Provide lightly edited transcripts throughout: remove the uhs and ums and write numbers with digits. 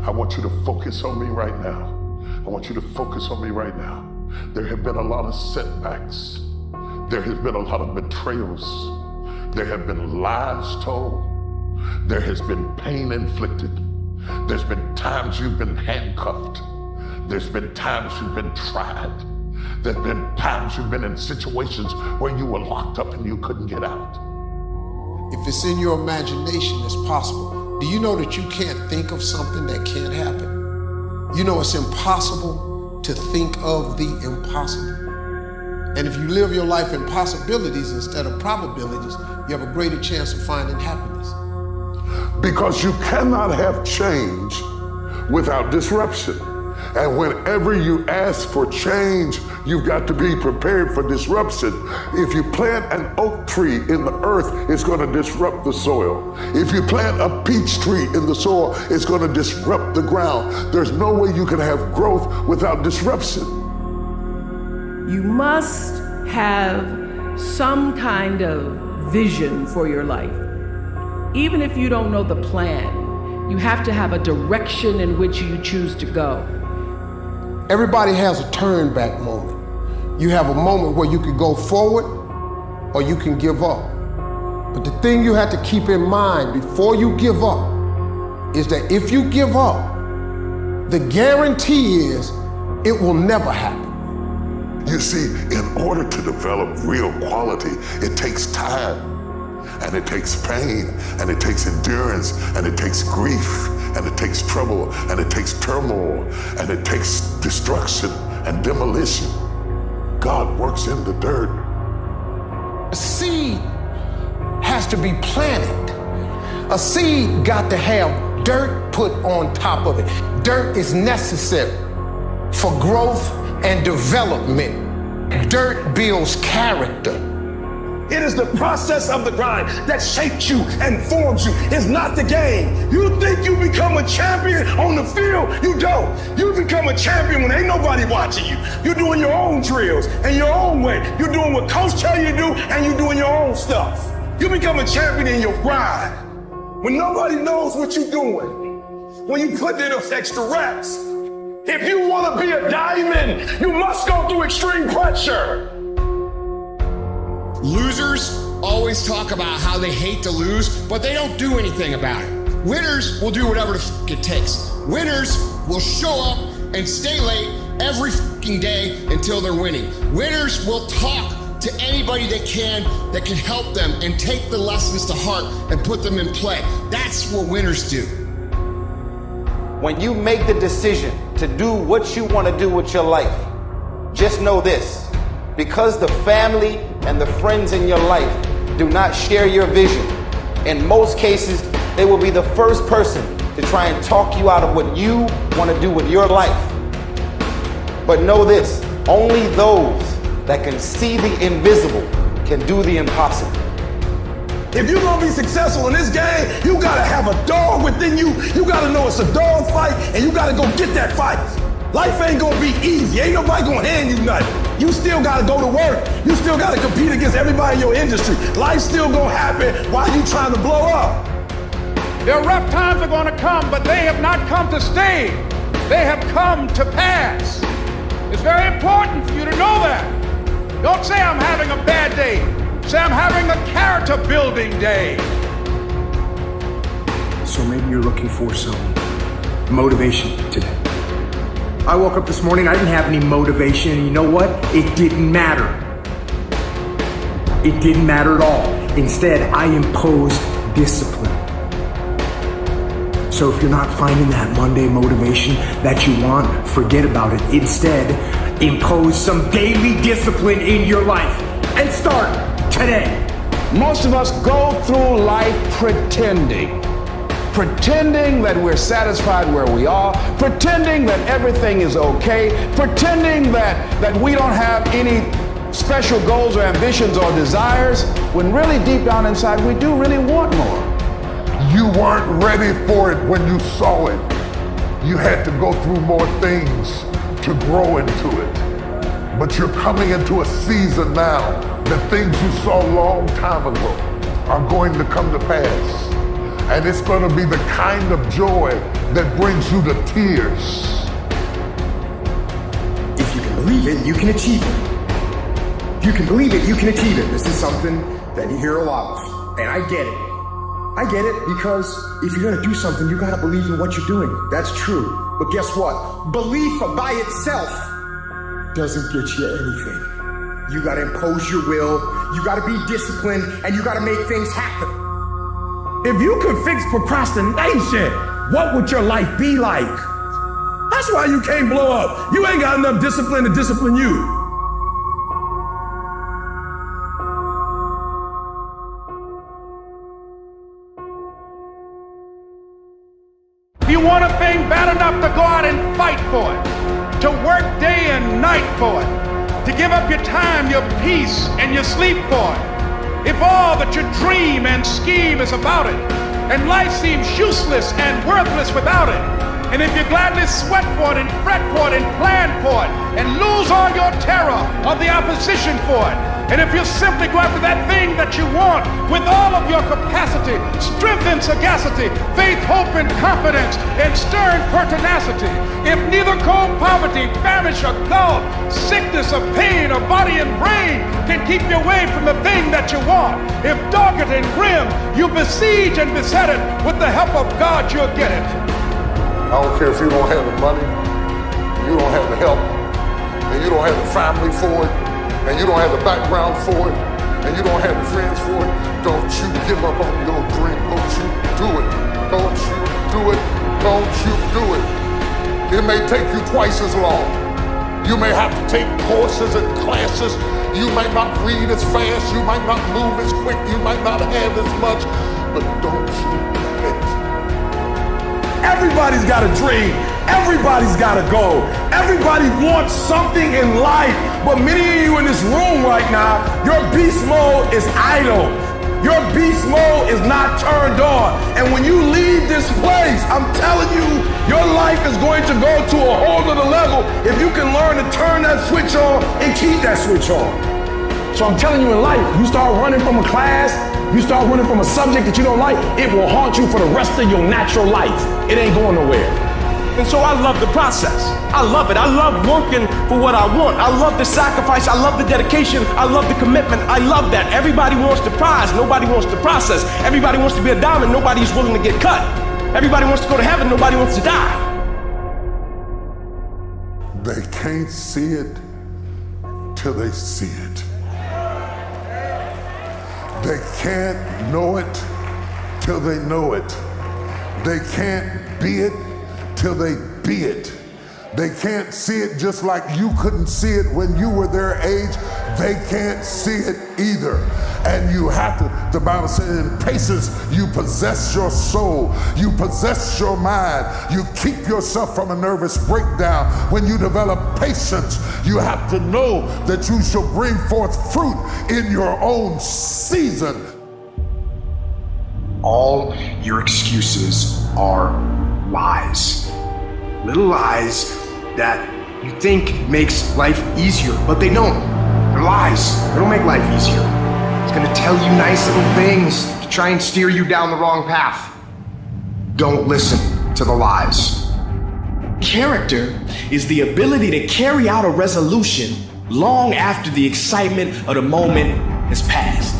I want you to focus on me right now. I want you to focus on me right now. There have been a lot of setbacks. There has been a lot of betrayals. There have been lies told. There has been pain inflicted. There's been times you've been handcuffed. There's been times you've been tried. There's been times you've been in situations where you were locked up and you couldn't get out. If it's in your imagination, it's possible. Do you know that you can't think of something that can't happen? You know it's impossible to think of the impossible. And if you live your life in possibilities instead of probabilities, you have a greater chance of finding happiness. Because you cannot have change without disruption. And whenever you ask for change, you've got to be prepared for disruption. If you plant an oak tree in the earth, it's going to disrupt the soil. If you plant a peach tree in the soil, it's going to disrupt the ground. There's no way you can have growth without disruption. You must have some kind of vision for your life. Even if you don't know the plan, you have to have a direction in which you choose to go. Everybody has a turn back moment. You have a moment where you can go forward or you can give up. But the thing you have to keep in mind before you give up is that if you give up, the guarantee is it will never happen. You see, in order to develop real quality, it takes time. And it takes pain, and it takes endurance, and it takes grief, and it takes trouble, and it takes turmoil, and it takes destruction and demolition. God works in the dirt. A seed has to be planted. A seed got to have dirt put on top of it. Dirt is necessary for growth and development. Dirt builds character. It is the process of the grind that shapes you and forms you. It's not the game. You think you become a champion on the field? You don't. You become a champion when ain't nobody watching you. You're doing your own drills and your own way. You're doing what coach tell you to do, and you're doing your own stuff. You become a champion in your grind when nobody knows what you're doing. When you put in those extra reps. If you want to be a diamond, you must go through extreme pressure. Losers always talk about how they hate to lose, but they don't do anything about it. Winners will do whatever the f it takes. Winners will show up and stay late every f***ing day until they're winning. Winners will talk to anybody that can help them and take the lessons to heart and put them in play. That's what winners do. When you make the decision to do what you want to do with your life, just know this. Because the family and the friends in your life do not share your vision, in most cases, they will be the first person to try and talk you out of what you want to do with your life. But know this, only those that can see the invisible can do the impossible. If you're gonna be successful in this game, you gotta have a dog within you. You gotta know it's a dog fight, and you gotta go get that fight. Life ain't gonna be easy. Ain't nobody gonna hand you nothing. You still gotta go to work. You still gotta compete against everybody in your industry. Life's still gonna happen while you trying to blow up. There are rough times are gonna come, but they have not come to stay. They have come to pass. It's very important for you to know that. Don't say I'm having a bad day. Say I'm having a character building day. So maybe you're looking for some motivation today. I woke up this morning, I didn't have any motivation, and you know what? It didn't matter. It didn't matter at all. Instead, I imposed discipline. So if you're not finding that Monday motivation that you want, forget about it. Instead, impose some daily discipline in your life and start today. Most of us go through life pretending that we're satisfied where we are, pretending that everything is okay, pretending that we don't have any special goals or ambitions or desires, when really deep down inside we do really want more. You weren't ready for it when you saw it. You had to go through more things to grow into it. But you're coming into a season now. The things you saw a long time ago are going to come to pass. And it's going to be the kind of joy that brings you to tears. If you can believe it, you can achieve it. If you can believe it, you can achieve it. This is something that you hear a lot of, and I get it. I get it because if you're gonna do something, you gotta believe in what you're doing. That's true. But guess what? Belief by itself doesn't get you anything. You gotta impose your will, you gotta be disciplined, and you gotta make things happen. If you could fix procrastination, what would your life be like? That's why you can't blow up. You ain't got enough discipline to discipline you. If you want a thing bad enough to go out and fight for it, to work day and night for it, to give up your time, your peace, and your sleep for it, if all that you dream and scheme is about it, and life seems useless and worthless without it, and if you gladly sweat for it and fret for it and plan for it, and lose all your terror of the opposition for it, and if you simply go after that thing that you want with all of your capacity, strength and sagacity, faith, hope, and confidence, and stern pertinacity, if neither cold poverty, famish, or gulf, sickness or pain, or body and brain can keep you away from the thing that you want, if dogged and grim, you besiege and beset it, with the help of God you'll get it. I don't care if you don't have the money, you don't have the help, and you don't have the family for it, and you don't have the background for it, and you don't have the friends for it. Don't you give up on your dream. Don't you do it. Don't you do it. Don't you do it. It may take you twice as long. You may have to take courses and classes. You might not read as fast. You might not move as quick. You might not have as much. But don't you quit. Everybody's got a dream. Everybody's got a goal. Everybody wants something in life. But many of you in this room right now, your beast mode is idle. Your beast mode is not turned on. And when you leave this place, I'm telling you, your life is going to go to a whole other level if you can learn to turn that switch on and keep that switch on. So I'm telling you, in life, you start running from a class, you start running from a subject that you don't like, it will haunt you for the rest of your natural life. It ain't going nowhere. And so I love the process. I love it. I love working for what I want. I love the sacrifice. I love the dedication. I love the commitment. I love that. Everybody wants the prize. Nobody wants the process. Everybody wants to be a diamond. Nobody's willing to get cut. Everybody wants to go to heaven. Nobody wants to die. They can't see it till they see it. They can't know it till they know it. They can't be it till they be it. They can't see it just like you couldn't see it when you were their age. They can't see it either. And you have to, the Bible says, in paces you possess your soul, you possess your mind, you keep yourself from a nervous breakdown. When you develop patience, you have to know that you shall bring forth fruit in your own season. All your excuses are lies. Little lies that you think makes life easier, but they don't. They're lies. They don't make life easier. It's gonna tell you nice little things to try and steer you down the wrong path. Don't listen to the lies. Character is the ability to carry out a resolution long after the excitement of the moment has passed.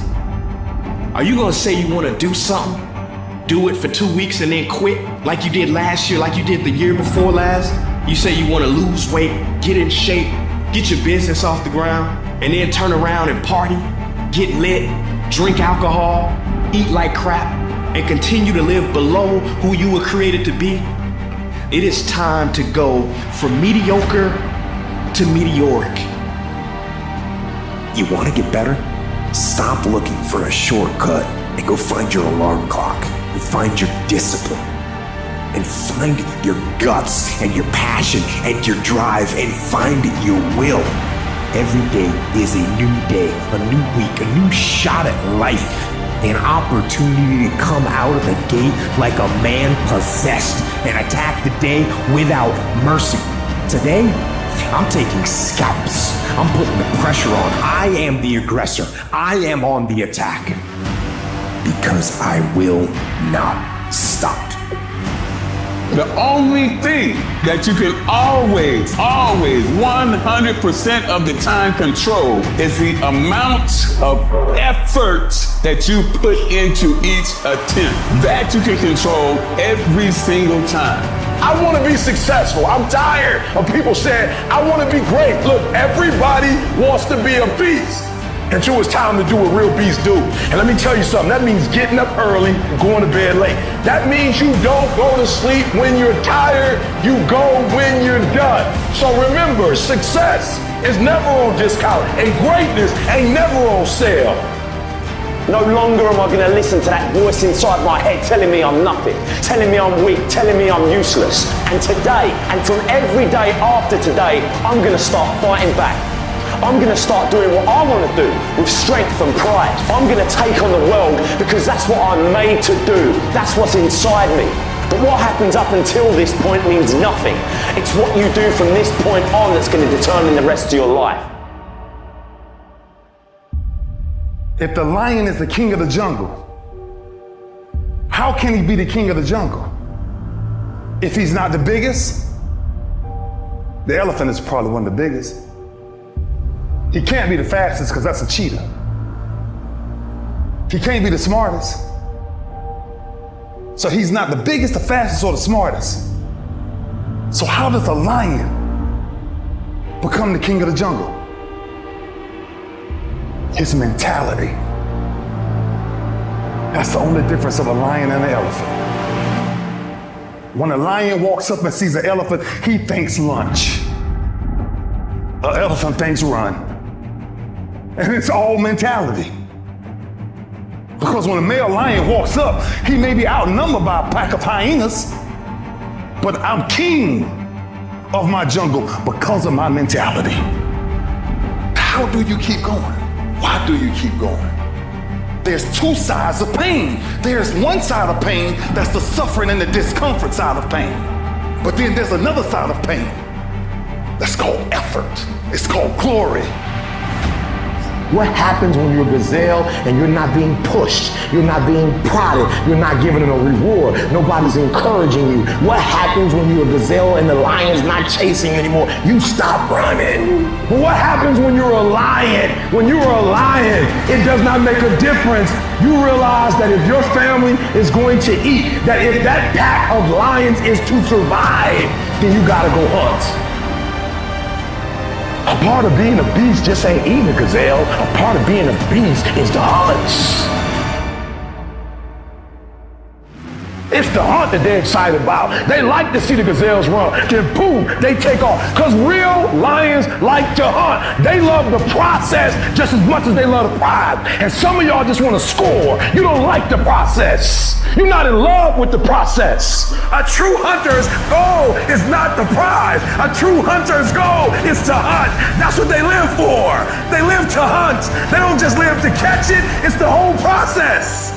Are you gonna say you wanna do something, do it for 2 weeks and then quit like you did last year, like you did the year before last? You say you wanna lose weight, get in shape, get your business off the ground, and then turn around and party, get lit, drink alcohol, eat like crap, and continue to live below who you were created to be? It is time to go from mediocre to meteoric. You wanna get better? Stop looking for a shortcut and go find your alarm clock. And find your discipline. And find your guts and your passion and your drive and find your will. Every day is a new day, a new week, a new shot at life. An opportunity to come out of the gate like a man possessed and attack the day without mercy. Today, I'm taking scalps. I'm putting the pressure on. I am the aggressor. I am on the attack. Because I will not stopped. The only thing that you can always, 100% of the time control is the amount of effort that you put into each attempt. That you can control every single time. I want to be successful. I'm tired of people saying, I want to be great. Look, everybody wants to be a beast until it's time to do what real beasts do. And let me tell you something, that means getting up early, going to bed late. That means you don't go to sleep when you're tired, you go when you're done. So remember, success is never on discount, and greatness ain't never on sale. No longer am I going to listen to that voice inside my head telling me I'm nothing, telling me I'm weak, telling me I'm useless. And today, and from every day after today, I'm going to start fighting back. I'm going to start doing what I want to do with strength and pride. I'm going to take on the world because that's what I'm made to do. That's what's inside me. But what happens up until this point means nothing. It's what you do from this point on that's going to determine the rest of your life. If the lion is the king of the jungle, how can he be the king of the jungle? If he's not the biggest, the elephant is probably one of the biggest. He can't be the fastest because that's a cheetah. He can't be the smartest. So he's not the biggest, the fastest, or the smartest. So how does a lion become the king of the jungle? His mentality. That's the only difference of a lion and an elephant. When a lion walks up and sees an elephant, he thinks lunch. An elephant thinks run. And it's all mentality. Because when a male lion walks up, he may be outnumbered by a pack of hyenas, but I'm king of my jungle because of my mentality. How do you keep going? Why do you keep going? There's two sides of pain. There's one side of pain that's the suffering and the discomfort side of pain. But then there's another side of pain that's called effort. It's called glory. What happens when you're a gazelle and you're not being pushed, you're not being prodded, you're not giving them a reward, nobody's encouraging you? What happens when you're a gazelle and the lion's not chasing you anymore? You stop running. But what happens when you're a lion? When you're a lion, it does not make a difference. You realize that if your family is going to eat, that if that pack of lions is to survive, then you gotta go hunt. A part of being a beast just ain't eating a gazelle. A part of being a beast is the hunt. It's the hunt that they're excited about. They like to see the gazelles run. Then boom, they take off. Because real lions like to hunt. They love the process just as much as they love the prize. And some of y'all just want to score. You don't like the process. You're not in love with the process. A true hunter's goal is not the prize. A true hunter's goal is to hunt. That's what they live for. They live to hunt. They don't just live to catch it. It's the whole process.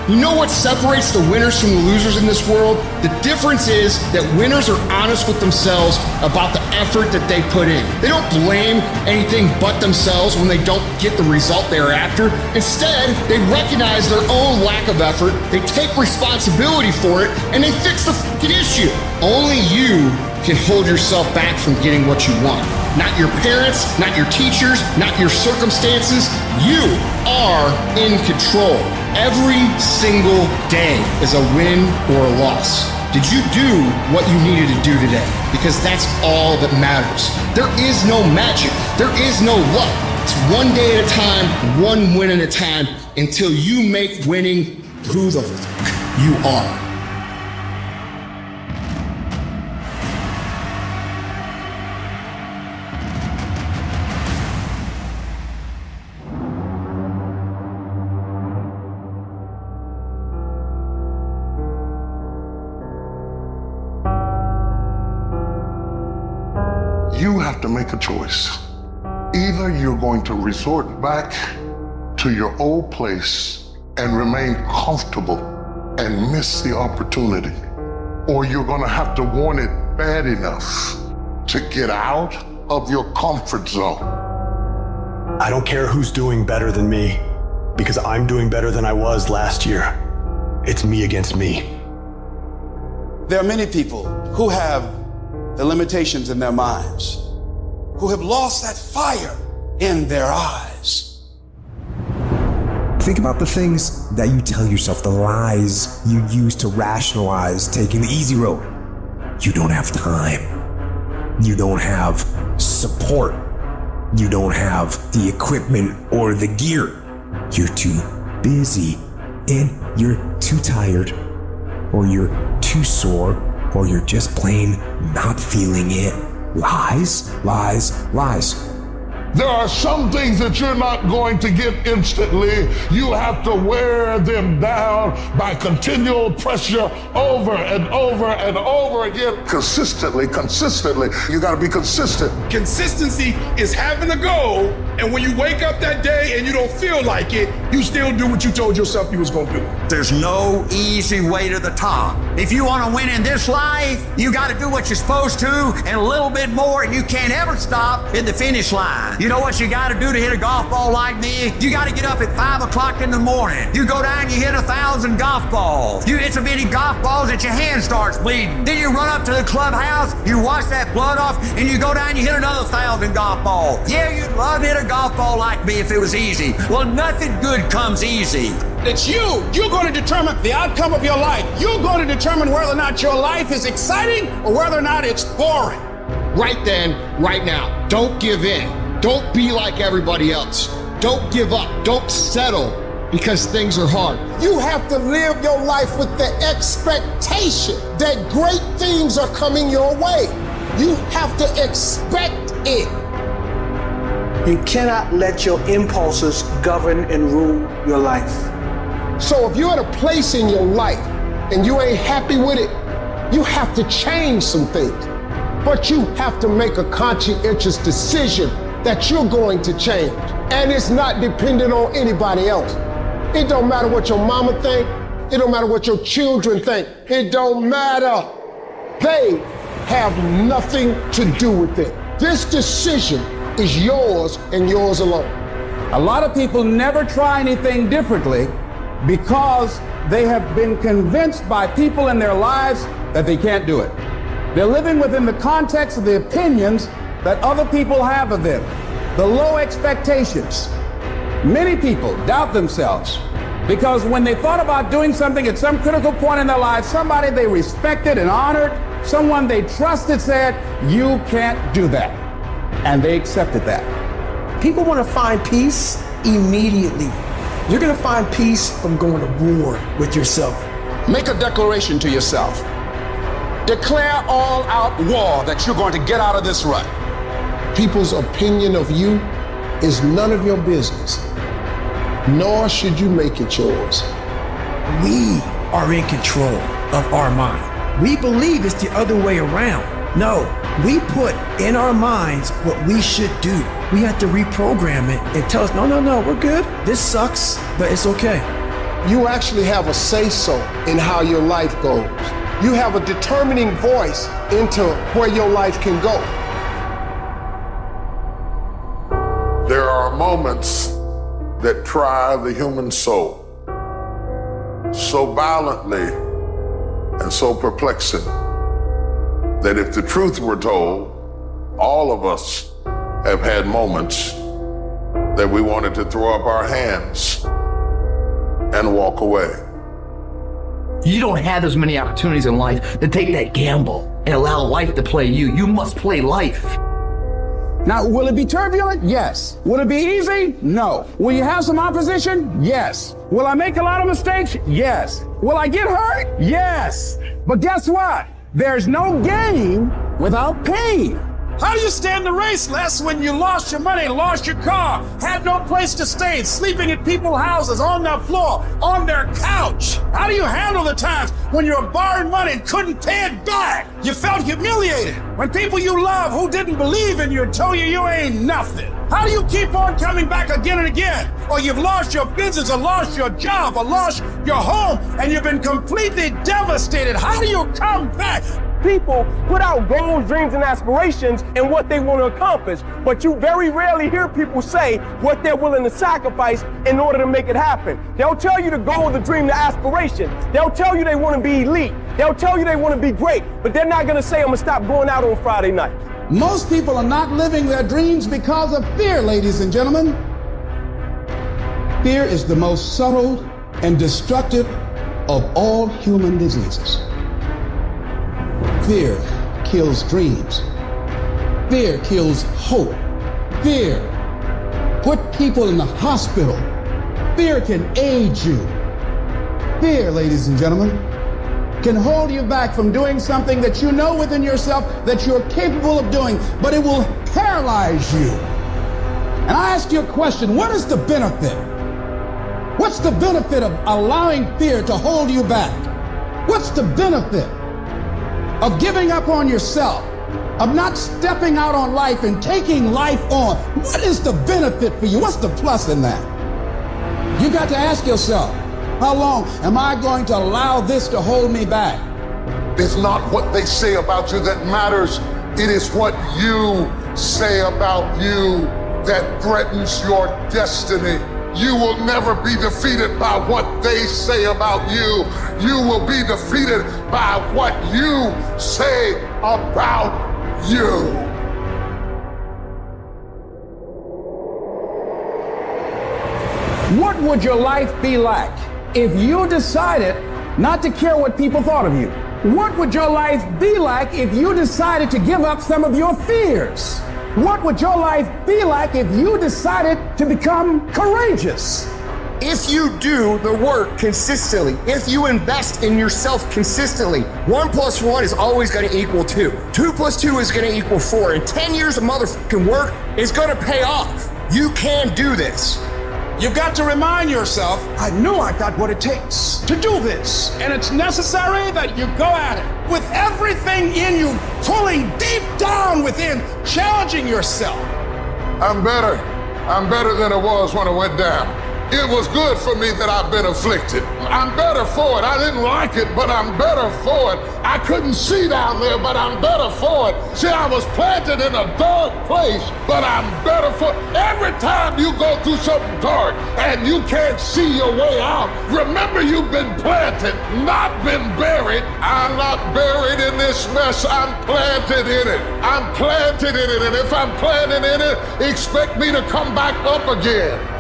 You know what separates the winners from the losers in this world? The difference is that winners are honest with themselves about the effort that they put in. They don't blame anything but themselves when they don't get the result they're after. Instead, they recognize their own lack of effort, they take responsibility for it, and they fix the fucking issue. Only you can hold yourself back from getting what you want. Not your parents, not your teachers, not your circumstances. You are in control. Every single day is a win or a loss. Did you do what you needed to do today? Because that's all that matters. There is no magic. There is no luck. It's one day at a time, one win at a time, until you make winning who the fuck you are. You have to make a choice. Either you're going to resort back to your old place and remain comfortable and miss the opportunity, or you're going to have to want it bad enough to get out of your comfort zone. I don't care who's doing better than me, because I'm doing better than I was last year. It's me against me. There are many people who have the limitations in their minds, who have lost that fire in their eyes. Think about the things that you tell yourself, the lies you use to rationalize taking the easy road. You don't have time. You don't have support. You don't have the equipment or the gear. You're too busy, and you're too tired, or you're too sore, or you're just plain not feeling it. Lies, lies, lies. There are some things that you're not going to get instantly. You have to wear them down by continual pressure over and over and over again. Consistently. You gotta be consistent. Consistency is having a goal, and when you wake up that day and you don't feel like it, you still do what you told yourself you was gonna do. There's no easy way to the top. If you want to win in this life, you got to do what you're supposed to and a little bit more, and you can't ever stop at the finish line. You know what you got to do to hit a golf ball like me? You got to get up at 5 o'clock in the morning. You go down, you hit 1,000 golf balls. You hit so many golf balls that your hand starts bleeding. Then you run up to the clubhouse, you wash that blood off, and you go down, you hit another 1,000 golf balls. Yeah, you'd love to hit a golf ball like me if it was easy. Well, nothing good comes easy. It's you. You're going to determine the outcome of your life. You're going to determine whether or not your life is exciting or whether or not it's boring. Right then, right now. Don't give in. Don't be like everybody else. Don't give up. Don't settle because things are hard. You have to live your life with the expectation that great things are coming your way. You have to expect it. You cannot let your impulses govern and rule your life. So if you're at a place in your life and you ain't happy with it, you have to change some things. But you have to make a conscientious decision that you're going to change. And it's not dependent on anybody else. It don't matter what your mama think. It don't matter what your children think. It don't matter. They have nothing to do with it. This decision is yours and yours alone. A lot of people never try anything differently because they have been convinced by people in their lives that they can't do it. They're living within the context of the opinions that other people have of them, the low expectations. Many people doubt themselves because when they thought about doing something at some critical point in their lives, somebody they respected and honored, someone they trusted said, "You can't do that." And they accepted that. People want to find peace immediately. You're going to find peace from going to war with yourself. Make a declaration to yourself. Declare all-out war that you're going to get out of this rut. People's opinion of you is none of your business, nor should you make it yours. We are in control of our mind. We believe it's the other way around. No, we put in our minds what we should do. We have to reprogram it and tell us, no, we're good. This sucks, but it's okay. You actually have a say-so in how your life goes. You have a determining voice into where your life can go. There are moments that try the human soul so violently and so perplexing that if the truth were told, all of us have had moments that we wanted to throw up our hands and walk away. You don't have as many opportunities in life to take that gamble and allow life to play you. You must play life. Now, will it be turbulent? Yes. Will it be easy? No. Will you have some opposition? Yes. Will I make a lot of mistakes? Yes. Will I get hurt? Yes. But guess what? There's no gain without pain. How do you stand the race, Les, when you lost your money, lost your car, had no place to stay, sleeping at people's houses, on their floor, on their couch? How do you handle the times when you were borrowing money and couldn't pay it back? You felt humiliated when people you love who didn't believe in you told you you ain't nothing. How do you keep on coming back again and again? Or you've lost your business, or lost your job, or lost your home, and you've been completely devastated. How do you come back? people put out goals, dreams, and aspirations and what they want to accomplish, but you very rarely hear people say what they're willing to sacrifice in order to make it happen. They'll tell you the goal, the dream, the aspiration. They'll tell you they want to be elite. They'll tell you they want to be great, but they're not going to say, I'm going to stop going out on Friday night. Most people are not living their dreams because of fear, ladies and gentlemen. Fear is the most subtle and destructive of all human diseases. Fear kills dreams. Fear kills hope. Fear put people in the hospital. Fear can aid you. Fear, ladies and gentlemen, can hold you back from doing something that you know within yourself that you're capable of doing, but it will paralyze you. And I ask you a question, what is the benefit? What's the benefit of allowing fear to hold you back? What's the benefit of giving up on yourself, of not stepping out on life and taking life on? What is the benefit for you? What's the plus in that? You got to ask yourself, how long am I going to allow this to hold me back? It's not what they say about you that matters. It is what you say about you that threatens your destiny. You will never be defeated by what they say about you. You will be defeated by what you say about you. What would your life be like if you decided not to care what people thought of you? What would your life be like if you decided to give up some of your fears? What would your life be like if you decided to become courageous? If you do the work consistently, if you invest in yourself consistently, 1 + 1 is always going to equal 2. 2 + 2 is going to equal 4. And 10 years of motherfucking work is going to pay off. You can do this. You've got to remind yourself, I know I got what it takes to do this. And it's necessary that you go at it with everything in you, pulling deep down within, challenging yourself. I'm better. I'm better than I was when I went down. It was good for me that I've been afflicted. I'm better for it. I didn't like it, but I'm better for it. I couldn't see down there, but I'm better for it. See, I was planted in a dark place, but I'm better for it. Every time you go through something dark and you can't see your way out, remember you've been planted, not been buried. I'm not buried in this mess. I'm planted in it. I'm planted in it. And if I'm planted in it, expect me to come back up again.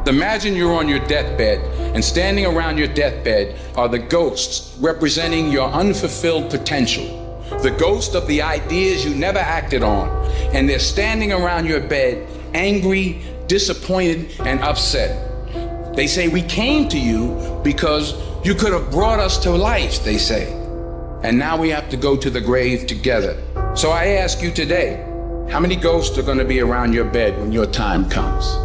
Imagine you're on your deathbed, and standing around your deathbed are the ghosts representing your unfulfilled potential, the ghost of the ideas you never acted on, and they're standing around your bed, angry, disappointed, and upset. They say, we came to you because you could have brought us to life, they say, and now we have to go to the grave together. So I ask you today, how many ghosts are going to be around your bed when your time comes?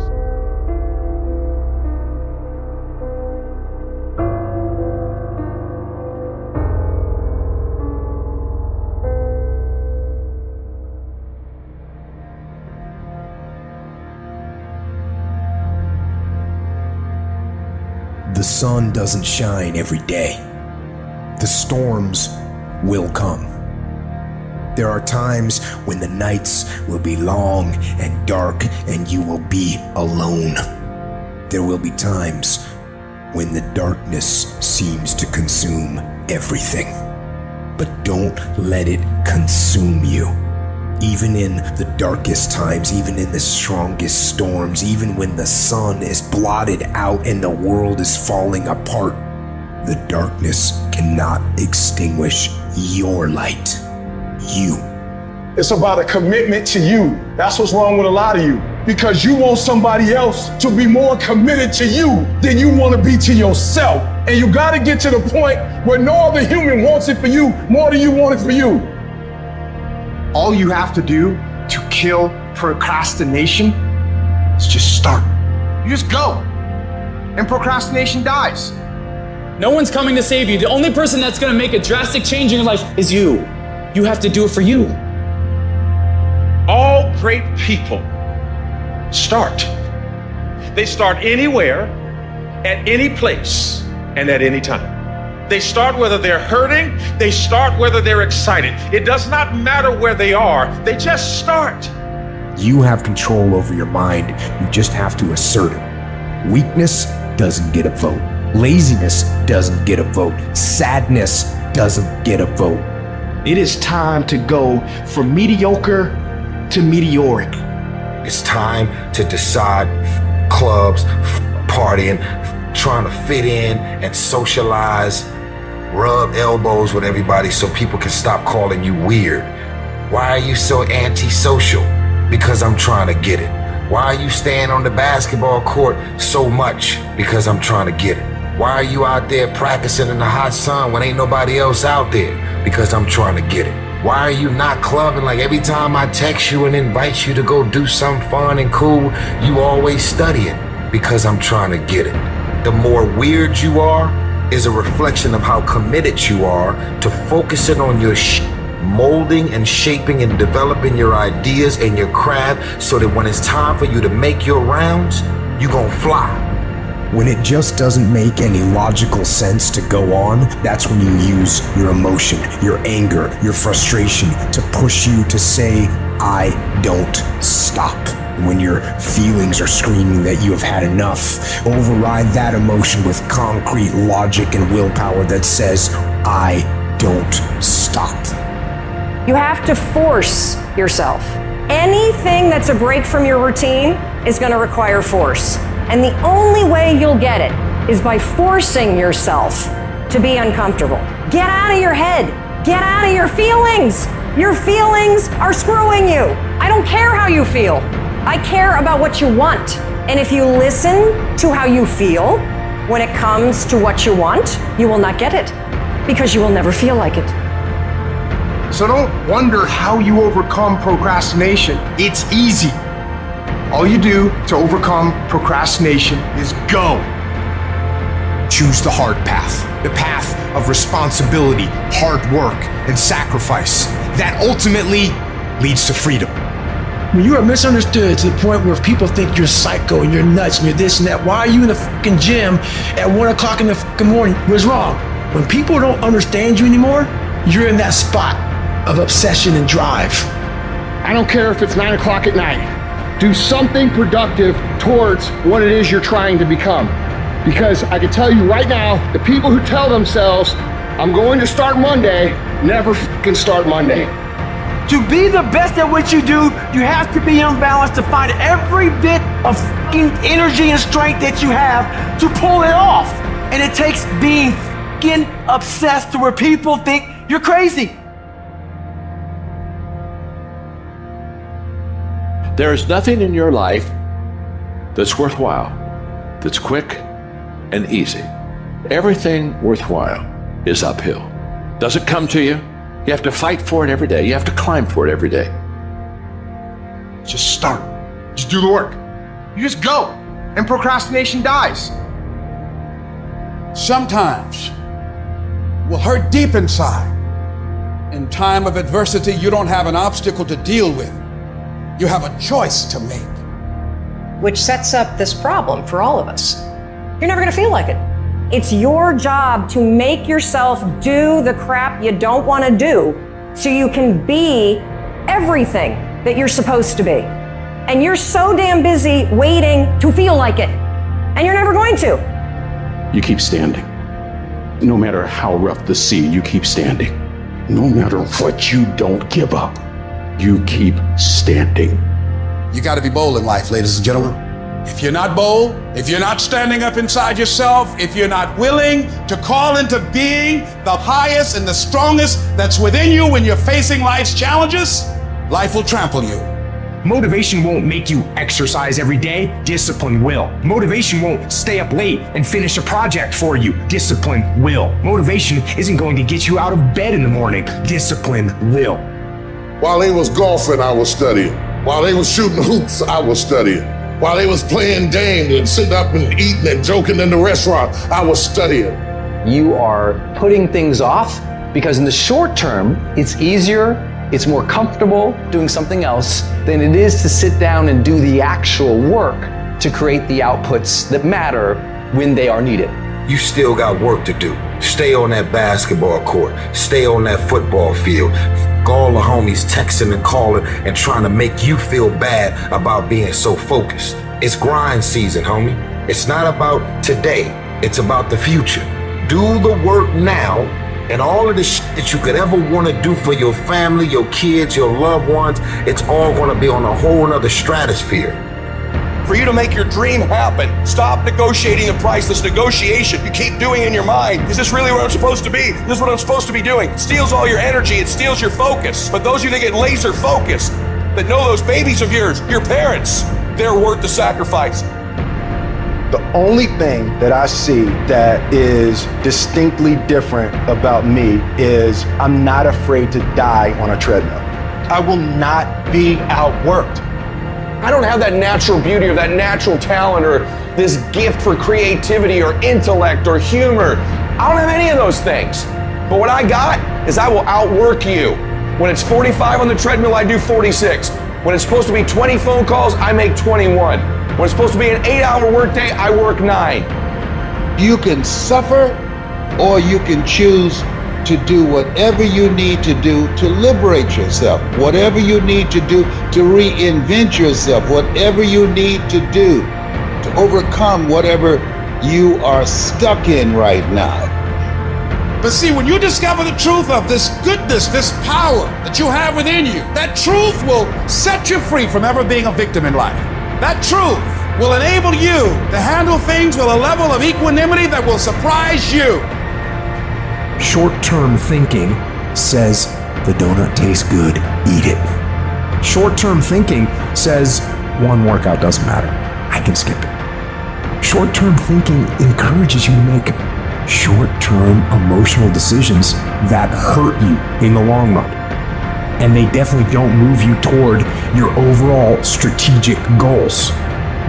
The sun doesn't shine every day. The storms will come. There are times when the nights will be long and dark and you will be alone. There will be times when the darkness seems to consume everything. But don't let it consume you. Even in the darkest times, even in the strongest storms, even when the sun is blotted out and the world is falling apart, the darkness cannot extinguish your light. You. It's about a commitment to you. That's what's wrong with a lot of you. Because you want somebody else to be more committed to you than you want to be to yourself. And you got to get to the point where no other human wants it for you more than you want it for you. All you have to do to kill procrastination is just start. You just go. And procrastination dies. No one's coming to save you. The only person that's going to make a drastic change in your life is you. You have to do it for you. All great people start. They start anywhere, at any place, and at any time. They start whether they're hurting, they start whether they're excited. It does not matter where they are, they just start. You have control over your mind. You just have to assert it. Weakness doesn't get a vote. Laziness doesn't get a vote. Sadness doesn't get a vote. It is time to go from mediocre to meteoric. It's time to decide clubs, partying, trying to fit in and socialize, rub elbows with everybody so people can stop calling you weird. Why are you so antisocial? Because I'm trying to get it. Why are you staying on the basketball court so much? Because I'm trying to get it. Why are you out there practicing in the hot sun when ain't nobody else out there? Because I'm trying to get it. Why are you not clubbing? Like every time I text you and invite you to go do something fun and cool, you always studying? Because I'm trying to get it. The more weird you are is a reflection of how committed you are to focusing on your molding and shaping and developing your ideas and your craft so that when it's time for you to make your rounds, you gon' fly. When it just doesn't make any logical sense to go on, that's when you use your emotion, your anger, your frustration to push you to say, I don't stop. When your feelings are screaming that you have had enough, override that emotion with concrete logic and willpower that says, I don't stop. You have to force yourself. Anything that's a break from your routine is going to require force. And the only way you'll get it is by forcing yourself to be uncomfortable. Get out of your head. Get out of your feelings. Your feelings are screwing you. I don't care how you feel. I care about what you want. And if you listen to how you feel when it comes to what you want, you will not get it because you will never feel like it. So don't wonder how you overcome procrastination. It's easy. All you do to overcome procrastination is go. Choose the hard path, the path of responsibility, hard work, and sacrifice. That ultimately leads to freedom. When you are misunderstood to the point where people think you're psycho and you're nuts and you're this and that, why are you in the fucking gym at 1 o'clock in the fucking morning? What's wrong? When people don't understand you anymore, you're in that spot of obsession and drive. I don't care if it's 9 o'clock at night. Do something productive towards what it is you're trying to become. Because I can tell you right now, the people who tell themselves, I'm going to start Monday, never fucking start Monday. To be the best at what you do, you have to be unbalanced to find every bit of fucking energy and strength that you have to pull it off. And it takes being fucking obsessed to where people think you're crazy. There is nothing in your life that's worthwhile, that's quick and easy. Everything worthwhile is uphill. Doesn't come to you. You have to fight for it every day. You have to climb for it every day. Just start. Just do the work. You just go, and procrastination dies. Sometimes will hurt deep inside. In time of adversity, you don't have an obstacle to deal with. You have a choice to make. Which sets up this problem for all of us. You're never gonna feel like it. It's your job to make yourself do the crap you don't wanna do so you can be everything that you're supposed to be. And you're so damn busy waiting to feel like it. And you're never going to. You keep standing. No matter how rough the sea, you keep standing. No matter what, you don't give up. You keep standing. You got to be bold in life, ladies and gentlemen. If you're not bold, if you're not standing up inside yourself, if you're not willing to call into being the highest and the strongest that's within you when you're facing life's challenges, life will trample you. Motivation won't make you exercise every day. Discipline will. Motivation won't stay up late and finish a project for you. Discipline will. Motivation isn't going to get you out of bed in the morning. Discipline will. While they was golfing, I was studying. While they was shooting hoops, I was studying. While they was playing games and sitting up and eating and joking in the restaurant, I was studying. You are putting things off because in the short term, it's easier, it's more comfortable doing something else than it is to sit down and do the actual work to create the outputs that matter when they are needed. you still got work to do. Stay on that basketball court. Stay on that football field. All the homies texting and calling and trying to make you feel bad about being so focused. It's grind season, homie. It's not about today. It's about the future. Do the work now, and all of the shit that you could ever want to do for your family, your kids, your loved ones, it's all going to be on a whole nother stratosphere. For you to make your dream happen, stop negotiating a priceless negotiation you keep doing in your mind. Is this really where I'm supposed to be? This is what I'm supposed to be doing. It steals all your energy, it steals your focus. But those of you that get laser focused, that know those babies of yours, your parents, they're worth the sacrifice. The only thing that I see that is distinctly different about me is I'm not afraid to die on a treadmill. I will not be outworked. I don't have that natural beauty or that natural talent or this gift for creativity or intellect or humor. I don't have any of those things. But what I got is I will outwork you. When it's 45 on the treadmill, I do 46. When it's supposed to be 20 phone calls, I make 21. When it's supposed to be an 8-hour workday, I work 9. You can suffer or you can choose to do whatever you need to do to liberate yourself, whatever you need to do to reinvent yourself, whatever you need to do to overcome whatever you are stuck in right now. But see, when you discover the truth of this goodness, this power that you have within you, that truth will set you free from ever being a victim in life. That truth will enable you to handle things with a level of equanimity that will surprise you. Short-term thinking says the donut tastes good, eat it. Short-term thinking says one workout doesn't matter, I can skip it. Short-term thinking encourages you to make short-term emotional decisions that hurt you in the long run. And they definitely don't move you toward your overall strategic goals.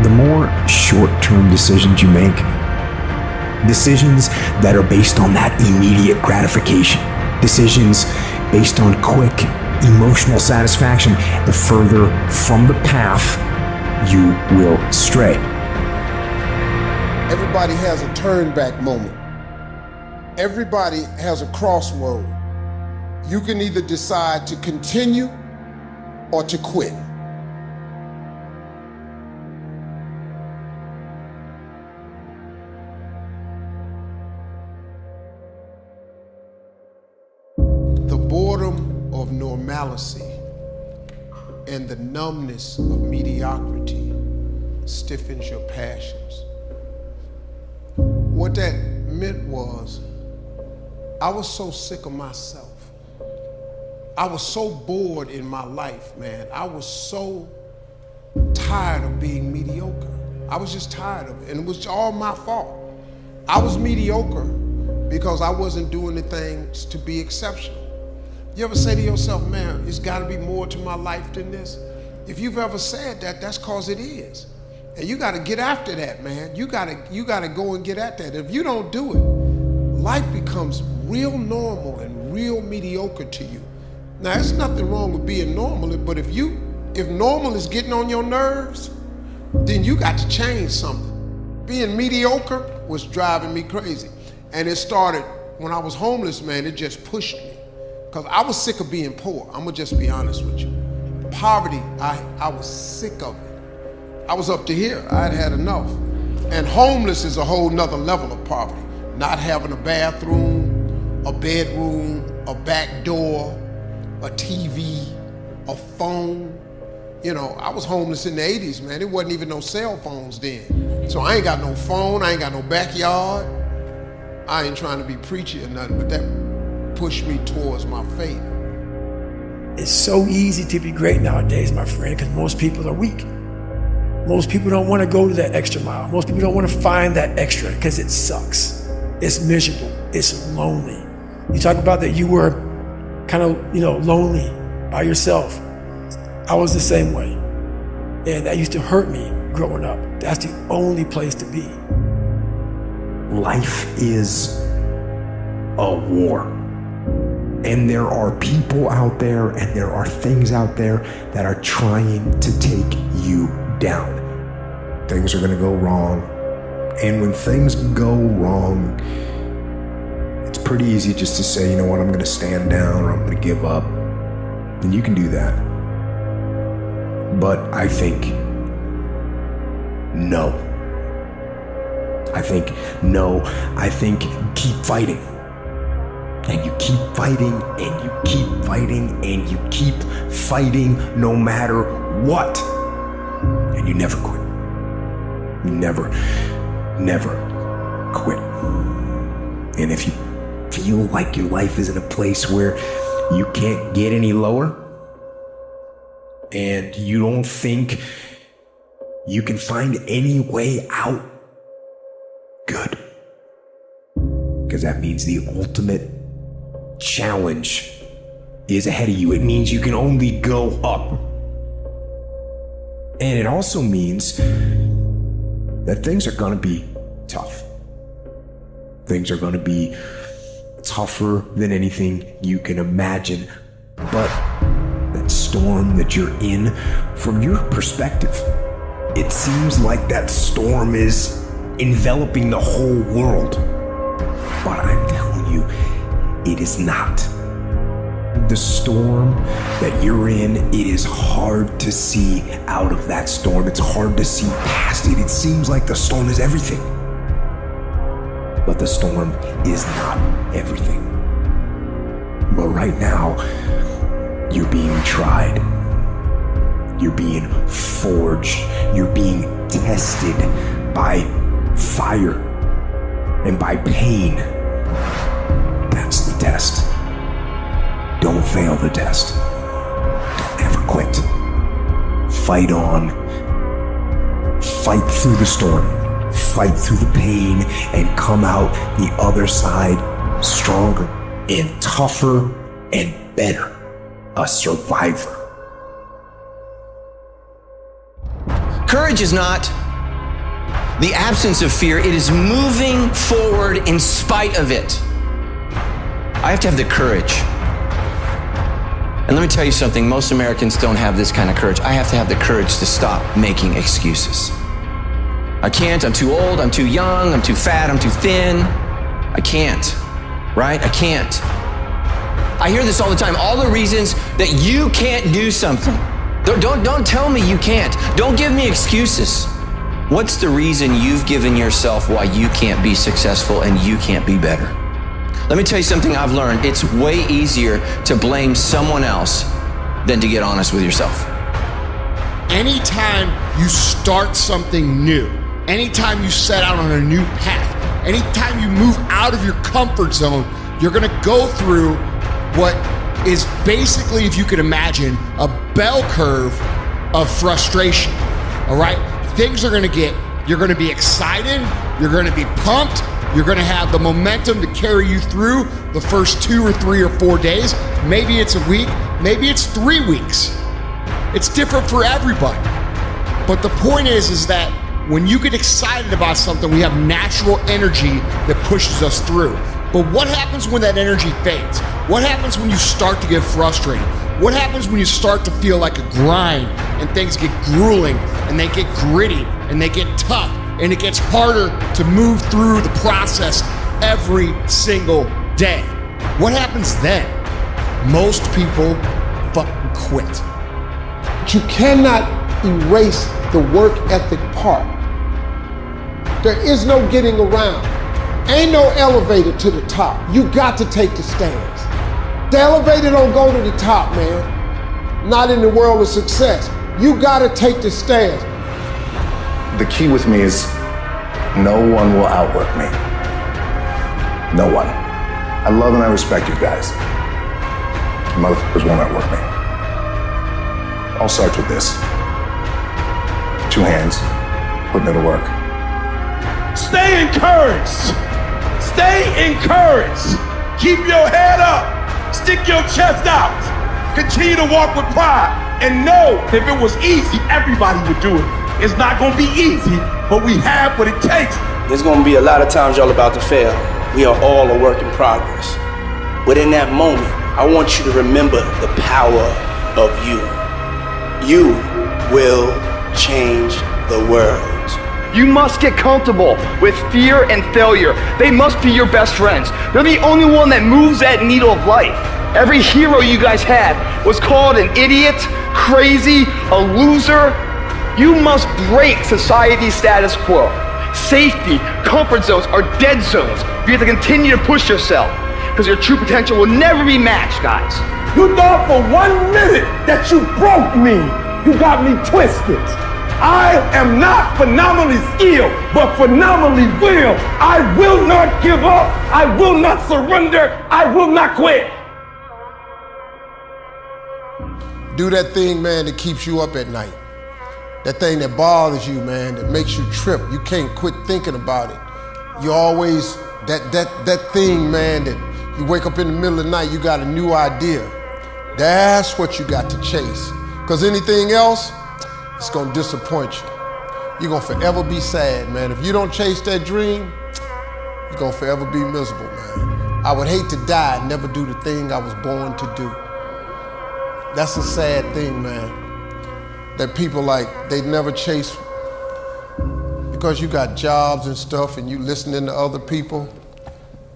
The more short-term decisions you make, decisions that are based on that immediate gratification, decisions based on quick emotional satisfaction, the further from the path you will stray. Everybody has a turn back moment. Everybody has a crossroad. You can either decide to continue or to quit. The boredom of normalcy and the numbness of mediocrity stiffens your passions. What that meant was, I was so sick of myself. I was so bored in my life, man. I was so tired of being mediocre. I was just tired of it, and it was all my fault. I was mediocre because I wasn't doing the things to be exceptional. You ever say to yourself, man, it's gotta be more to my life than this? If you've ever said that, that's cause it is. And you gotta get after that, man. You gotta go and get at that. If you don't do it, life becomes real normal and real mediocre to you. Now, there's nothing wrong with being normal, but if normal is getting on your nerves, then you got to change something. Being mediocre was driving me crazy. And it started when I was homeless, man, it just pushed me. Because I was sick of being poor. I'm gonna just be honest with you. Poverty, I was sick of it. I was up to here, I'd had enough. And homeless is a whole nother level of poverty. Not having a bathroom, a bedroom, a back door, a TV, a phone. You know, I was homeless in the 80s, man. There wasn't even no cell phones then. So I ain't got no phone, I ain't got no backyard. I ain't trying to be preachy or nothing, but that pushed me towards my faith. It's so easy to be great nowadays, my friend, because most people are weak. Most people don't want to go to that extra mile. Most people don't want to find that extra because it sucks. It's miserable. It's lonely. You talk about that you were kind of, lonely by yourself. I was the same way. And that used to hurt me growing up. That's the only place to be. Life is a war. And there are people out there and there are things out there that are trying to take you down. Things are gonna go wrong And when things go wrong, it's pretty easy just to say, you know what, I'm going to stand down or I'm going to give up. And you can do that. But I think no. I think keep fighting. And you keep fighting, and you keep fighting, and you keep fighting no matter what. And you never quit. You never quit. And if you feel like your life is in a place where you can't get any lower, and you don't think you can find any way out, good. Because that means the ultimate challenge is ahead of you. It means you can only go up. And it also means that things are gonna be tough. Things are gonna be tougher than anything you can imagine. But that storm that you're in, from your perspective, it seems like that storm is enveloping the whole world. But I'm telling you, it is not. The storm that you're in, it is hard to see out of that storm. It's hard to see past it. It seems like the storm is everything. But the storm is not everything. But right now, you're being tried. You're being forged. You're being tested by fire and by pain. That's the test. Don't fail the test. Don't ever quit. Fight on. Fight through the storm. Fight through the pain and come out the other side stronger and tougher and better. A survivor. Courage is not the absence of fear. It is moving forward in spite of it. I have to have the courage. And let me tell you something, most Americans don't have this kind of courage. I have to have the courage to stop making excuses. I can't, I'm too old, I'm too young, I'm too fat, I'm too thin. I can't, right? I can't. I hear this all the time, all the reasons that you can't do something. Don't tell me you can't. Don't give me excuses. What's the reason you've given yourself why you can't be successful and you can't be better? Let me tell you something I've learned. It's way easier to blame someone else than to get honest with yourself. Anytime you start something new, anytime you set out on a new path, anytime you move out of your comfort zone, you're gonna go through what is basically, if you could imagine, a bell curve of frustration, all right? Things are gonna you're gonna be excited, you're gonna be pumped, you're gonna have the momentum to carry you through the first 2 or 3 or 4 days. Maybe it's a week, maybe it's 3 weeks. It's different for everybody. But the point is that when you get excited about something, we have natural energy that pushes us through. But what happens when that energy fades? What happens when you start to get frustrated? What happens when you start to feel like a grind and things get grueling and they get gritty and they get tough and it gets harder to move through the process every single day? What happens then? Most people fucking quit. But you cannot erase the work ethic part. There is no getting around. Ain't no elevator to the top. You got to take the stairs. The elevator don't go to the top, man. Not in the world of success. You gotta take the stairs. The key with me is no one will outwork me. No one. I love and I respect you guys. Motherfuckers won't outwork me. I'll start with this. 2 hands, putting in the work. Stay encouraged. Stay encouraged. Keep your head up. Stick your chest out. Continue to walk with pride. And know if it was easy, everybody would do it. It's not gonna be easy, but we have what it takes. There's gonna be a lot of times y'all about to fail. We are all a work in progress. But in that moment, I want you to remember the power of you. You will change the world. You must get comfortable with fear and failure. They must be your best friends. They're the only one that moves that needle of life. Every hero you guys had was called an idiot, crazy, a loser. You must break society's status quo. Safety, comfort zones are dead zones. You have to continue to push yourself because your true potential will never be matched, guys. You thought for 1 minute that you broke me. You got me twisted. I am not phenomenally skilled, but phenomenally will. I will not give up. I will not surrender. I will not quit. Do that thing, man, that keeps you up at night. That thing that bothers you, man, that makes you trip. You can't quit thinking about it. You always, that thing, man, that you wake up in the middle of the night, you got a new idea. That's what you got to chase. Because anything else, it's gonna disappoint you. You're gonna forever be sad, man. If you don't chase that dream, you're gonna forever be miserable, man. I would hate to die and never do the thing I was born to do. That's a sad thing, man. That people they never chase because you got jobs and stuff and you listening to other people.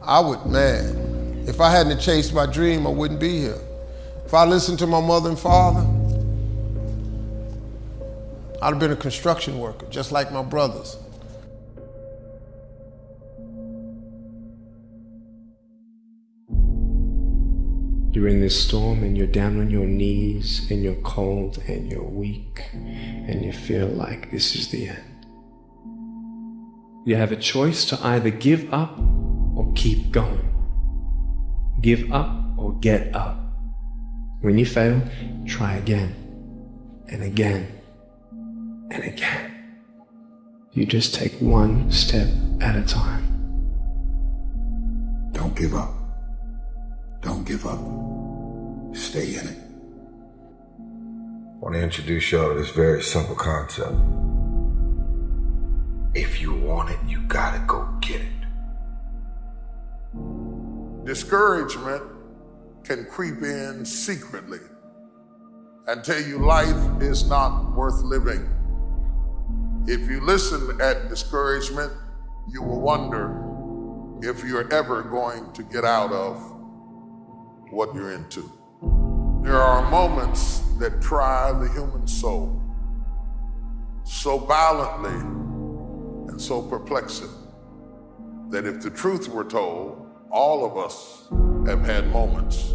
I would, man, if I hadn't chased my dream, I wouldn't be here. If I listened to my mother and father, I'd have been a construction worker, just like my brothers. You're in this storm and you're down on your knees and you're cold and you're weak and you feel like this is the end. You have a choice to either give up or keep going. Give up or get up. When you fail, try again and again and again. You just take one step at a time. Don't give up. Don't give up. Stay in it. I want to introduce y'all to this very simple concept. If you want it, you gotta go get it. Discouragement can creep in secretly and tell you life is not worth living. If you listen at discouragement, you will wonder if you're ever going to get out of what you're into. There are moments that try the human soul so violently and so perplexing that if the truth were told, all of us have had moments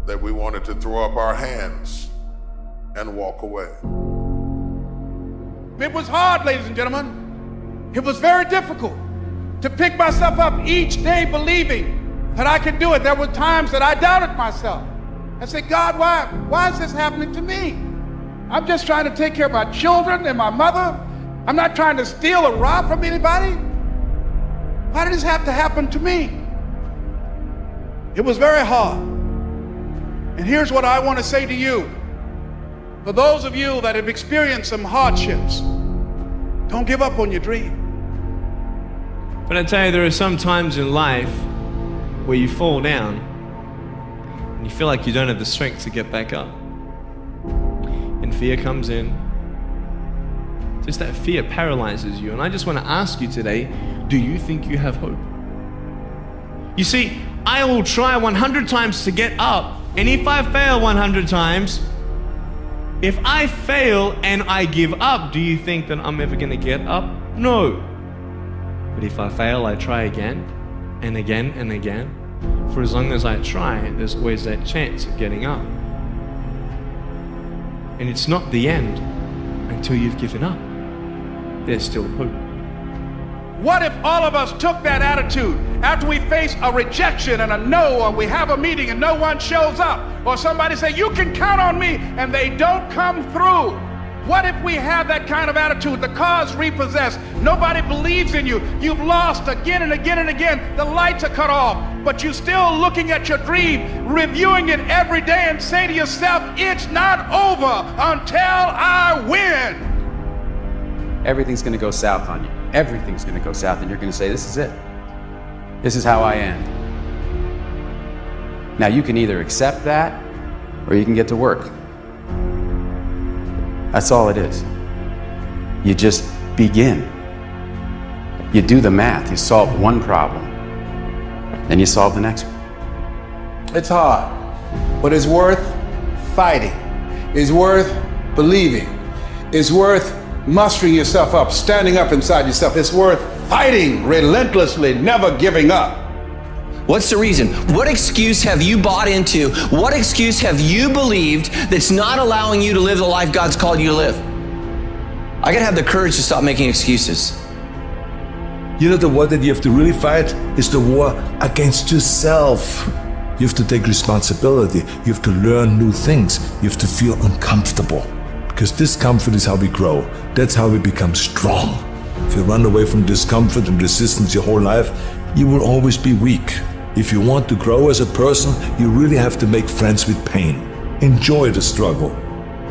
that we wanted to throw up our hands and walk away. It was hard, ladies and gentlemen. It was very difficult to pick myself up each day believing that I could do it. There were times that I doubted myself. I said, God, why is this happening to me? I'm just trying to take care of my children and my mother. I'm not trying to steal or rob from anybody. Why did this have to happen to me? It was very hard. And here's what I want to say to you. For those of you that have experienced some hardships, don't give up on your dream. But I tell you, there are some times in life where you fall down and you feel like you don't have the strength to get back up. And fear comes in. Just that fear paralyzes you. And I just want to ask you today, do you think you have hope? You see, I will try 100 times to get up, and if I fail 100 times, if I fail and I give up, do you think that I'm ever going to get up? No. But if I fail, I try again and again and again. For as long as I try, there's always that chance of getting up. And it's not the end until you've given up. There's still hope. What if all of us took that attitude after we face a rejection and a no, or we have a meeting and no one shows up, or somebody say, you can count on me, and they don't come through? What if we have that kind of attitude? The car's repossessed. Nobody believes in you. You've lost again and again and again. The lights are cut off, but you're still looking at your dream, reviewing it every day and say to yourself, it's not over until I win. Everything's going to go south on you. Everything's going to go south, and you're going to say, this is it. This is how I end. Now, you can either accept that, or you can get to work. That's all it is. You just begin. You do the math, you solve one problem, then you solve the next one. It's hard, but it's worth fighting. It's worth believing. It's worth mustering yourself up, standing up inside yourself. It's worth fighting relentlessly, never giving up. What's the reason? What excuse have you bought into? What excuse have you believed that's not allowing you to live the life God's called you to live? I gotta have the courage to stop making excuses. You know, the war that you have to really fight is the war against yourself. You have to take responsibility. You have to learn new things. You have to feel uncomfortable. Because discomfort is how we grow. That's how we become strong. If you run away from discomfort and resistance your whole life, you will always be weak. If you want to grow as a person, you really have to make friends with pain. Enjoy the struggle.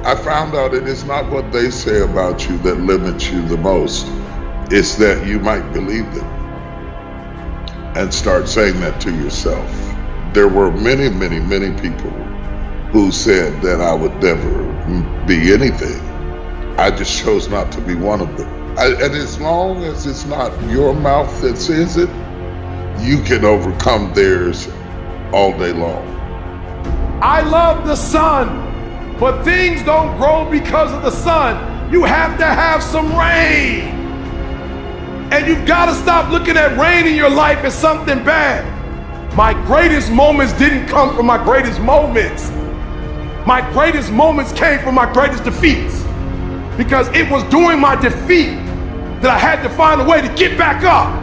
I found out it is not what they say about you that limits you the most. It's that you might believe them and start saying that to yourself. There were many, many, many people who said that I would never be anything. I just chose not to be one of them. And as long as it's not your mouth that says it, you can overcome theirs all day long. I love the sun, but things don't grow because of the sun. You have to have some rain. And you've got to stop looking at rain in your life as something bad. My greatest moments didn't come from my greatest moments. My greatest moments came from my greatest defeats. Because it was during my defeat that I had to find a way to get back up.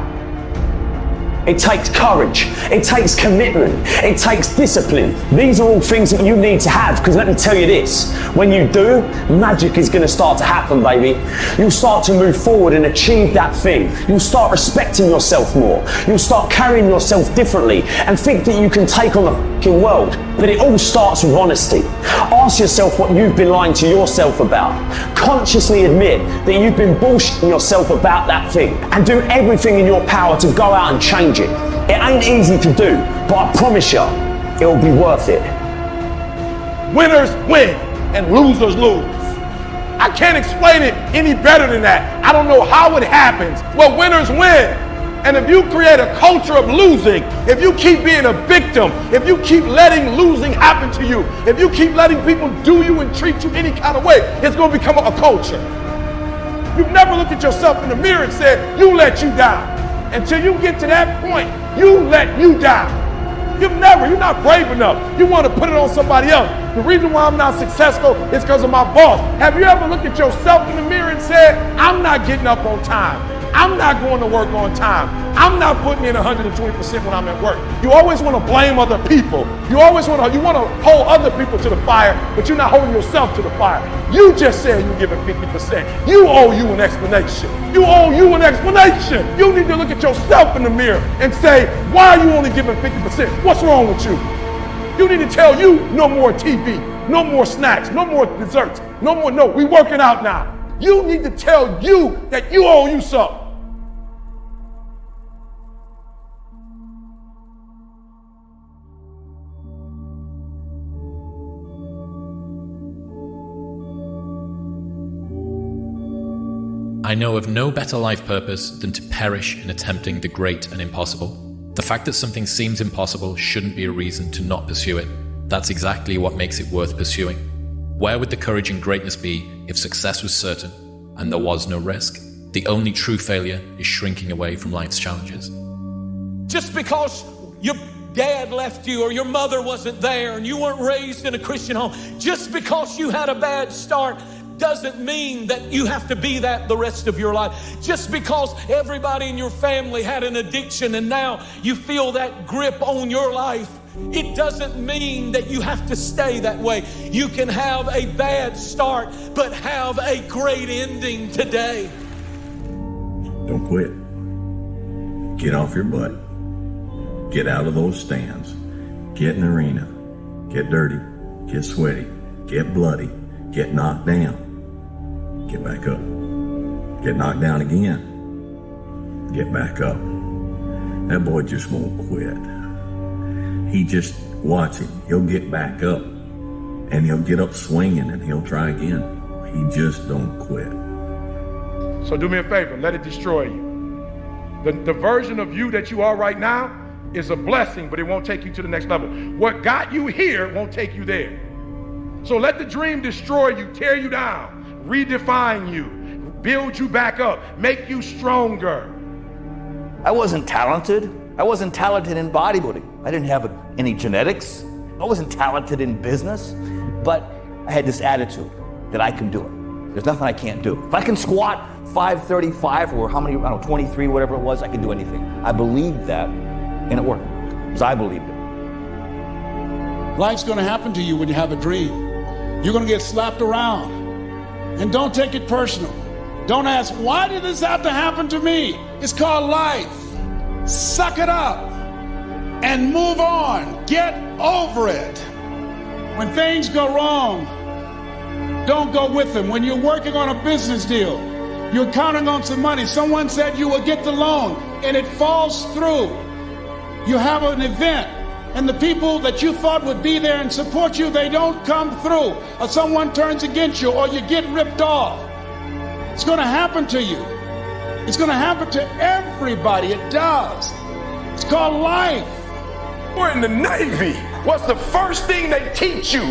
It takes courage, it takes commitment, it takes discipline. These are all things that you need to have, because let me tell you this, when you do, magic is going to start to happen, baby. You'll start to move forward and achieve that thing. You'll start respecting yourself more. You'll start carrying yourself differently and think that you can take on the fucking world. But it all starts with honesty. Ask yourself what you've been lying to yourself about. Consciously admit that you've been bullshitting yourself about that thing, and do everything in your power to go out and change it. It ain't easy to do, but I promise you, it'll be worth it. Winners win and losers lose. I can't explain it any better than that. I don't know how it happens. Well, winners win. And if you create a culture of losing, if you keep being a victim, if you keep letting losing happen to you, if you keep letting people do you and treat you any kind of way, it's going to become a culture. You've never looked at yourself in the mirror and said, you let you down. Until you get to that point, you let you down. You're not brave enough. You want to put it on somebody else. The reason why I'm not successful is because of my boss. Have you ever looked at yourself in the mirror and said, I'm not getting up on time. I'm not going to work on time. I'm not putting in 120% when I'm at work. You always want to blame other people. You want to hold other people to the fire, but you're not holding yourself to the fire. You just said you're giving 50%. You owe you an explanation. You owe you an explanation. You need to look at yourself in the mirror and say, why are you only giving 50%? What's wrong with you? You need to tell you no more TV, no more snacks, no more desserts, no, we working out now. You need to tell you that you owe you something. I know of no better life purpose than to perish in attempting the great and impossible. The fact that something seems impossible shouldn't be a reason to not pursue it. That's exactly what makes it worth pursuing. Where would the courage and greatness be if success was certain and there was no risk? The only true failure is shrinking away from life's challenges. Just because your dad left you or your mother wasn't there and you weren't raised in a Christian home, just because you had a bad start doesn't mean that you have to be that the rest of your life. Just because everybody in your family had an addiction and now you feel that grip on your life, it doesn't mean that you have to stay that way. You can have a bad start, but have a great ending today. Don't quit. Get off your butt. Get out of those stands. Get in the arena. Get dirty. Get sweaty. Get bloody. Get knocked down. Get back up. Get knocked down again. Get back up. That boy just won't quit. He just, watch him. He'll get back up. And he'll get up swinging and he'll try again. He just don't quit. So do me a favor, let it destroy you. The version of you that you are right now is a blessing, but it won't take you to the next level. What got you here won't take you there. So let the dream destroy you, tear you down, redefine you, build you back up, make you stronger. I wasn't talented. I wasn't talented in bodybuilding. I didn't have any genetics. I wasn't talented in business, but I had this attitude that I can do it. There's nothing I can't do. If I can squat 535 or how many, I don't know, 23, whatever it was, I can do anything. I believed that, and it worked, because I believed it. Life's gonna happen to you when you have a dream. You're gonna get slapped around. And don't take it personal. Don't ask, why did this have to happen to me? It's called life. Suck it up and move on. Get over it. When things go wrong, don't go with them. When you're working on a business deal, you're counting on some money. Someone said you will get the loan and it falls through. You have an event and the people that you thought would be there and support you, they don't come through. Or someone turns against you or you get ripped off. It's gonna happen to you. It's gonna happen to everybody, it does. It's called life. We're in the Navy. What's the first thing they teach you?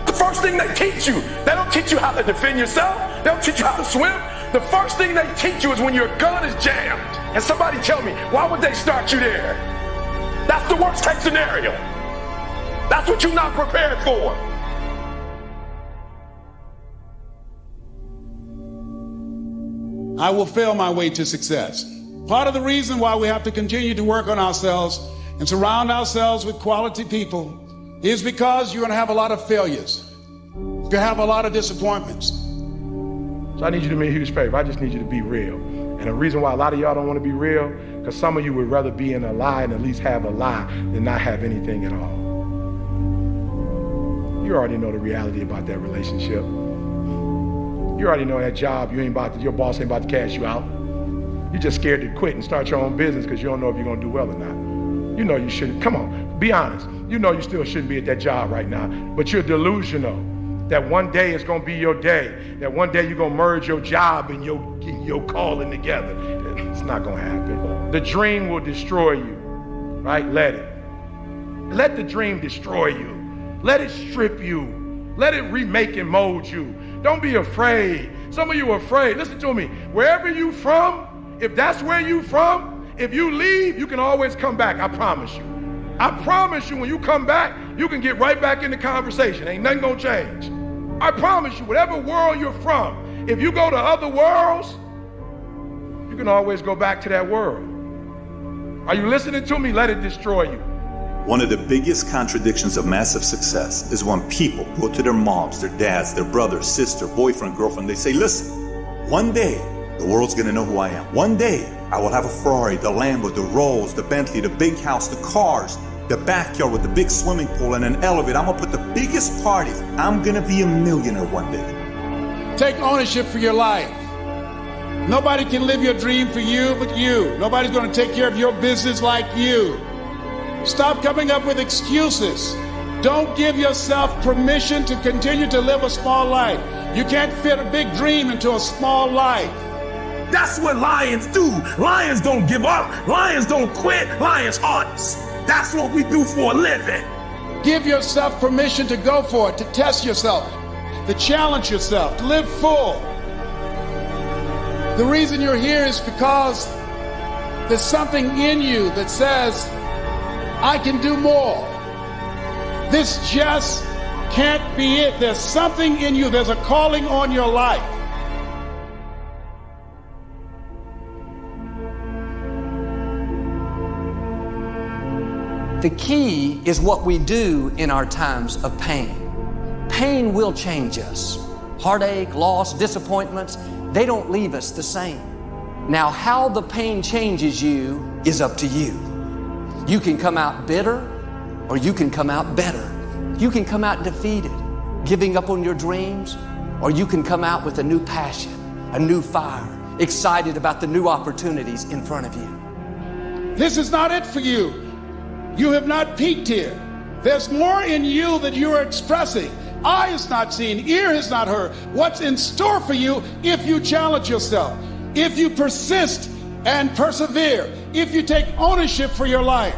The first thing they teach you, they don't teach you how to defend yourself. They don't teach you how to swim. The first thing they teach you is when your gun is jammed. And somebody tell me, why would they start you there? That's the worst case scenario. That's what you're not prepared for. I will fail my way to success. Part of the reason why we have to continue to work on ourselves and surround ourselves with quality people is because you're going to have a lot of failures. You're going to have a lot of disappointments. So I need you to do me a huge favor. I just need you to be real. And the reason why a lot of y'all don't want to be real, because some of you would rather be in a lie and at least have a lie than not have anything at all. You already know the reality about that relationship. You already know that job, your boss ain't about to cash you out. You're just scared to quit and start your own business because you don't know if you're going to do well or not. You know you shouldn't. Come on, be honest. You know you still shouldn't be at that job right now, but you're delusional that one day is going to be your day, that one day you're going to merge your job and your calling together. It's not going to happen. The dream will destroy you, right? Let it. Let the dream destroy you. Let it strip you. Let it remake and mold you. Don't be afraid. Some of you are afraid. Listen to me. Wherever you from, if that's where you from, if you leave, you can always come back. I promise you. I promise you, when you come back, you can get right back in the conversation. Ain't nothing gonna change. I promise you, whatever world you're from, if you go to other worlds, you can always go back to that world. Are you listening to me? Let it destroy you. One of the biggest contradictions of massive success is when people go to their moms, their dads, their brother, sister, boyfriend, girlfriend, they say, listen, one day the world's gonna know who I am. One day I will have a Ferrari, the Lambo, the Rolls, the Bentley, the big house, the cars, the backyard with the big swimming pool and an elevator. I'm gonna put the biggest parties. I'm gonna be a millionaire one day. Take ownership for your life. Nobody can live your dream for you but you. Nobody's gonna take care of your business like you. Stop coming up with excuses. Don't give yourself permission to continue to live a small life. You can't fit a big dream into a small life. That's what lions do. Lions don't give up. Lions don't quit. Lions hunt. That's what we do for a living. Give yourself permission to go for it, to test yourself, to challenge yourself, to live full. The reason you're here is because there's something in you that says, I can do more. This just can't be it. There's something in you. There's a calling on your life. The key is what we do in our times of pain. Pain will change us. Heartache, loss, disappointments, they don't leave us the same. Now, how the pain changes you is up to you. You can come out bitter, or you can come out better. You can come out defeated, giving up on your dreams, or you can come out with a new passion, a new fire, excited about the new opportunities in front of you. This is not it for you. You have not peaked here. There's more in you that you are expressing. Eye has not seen, ear has not heard what's in store for you if you challenge yourself, if you persist and persevere, if you take ownership for your life.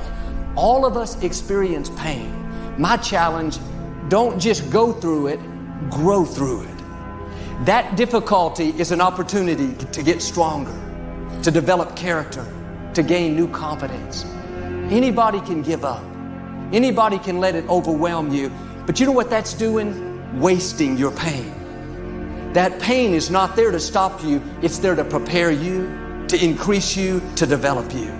All of us experience pain. My challenge, don't just go through it, grow through it. That difficulty is an opportunity to get stronger, to develop character, to gain new confidence. Anybody can give up. Anybody can let it overwhelm you. But you know what that's doing? Wasting your pain. That pain is not there to stop you. It's there to prepare you, to increase you, to develop you.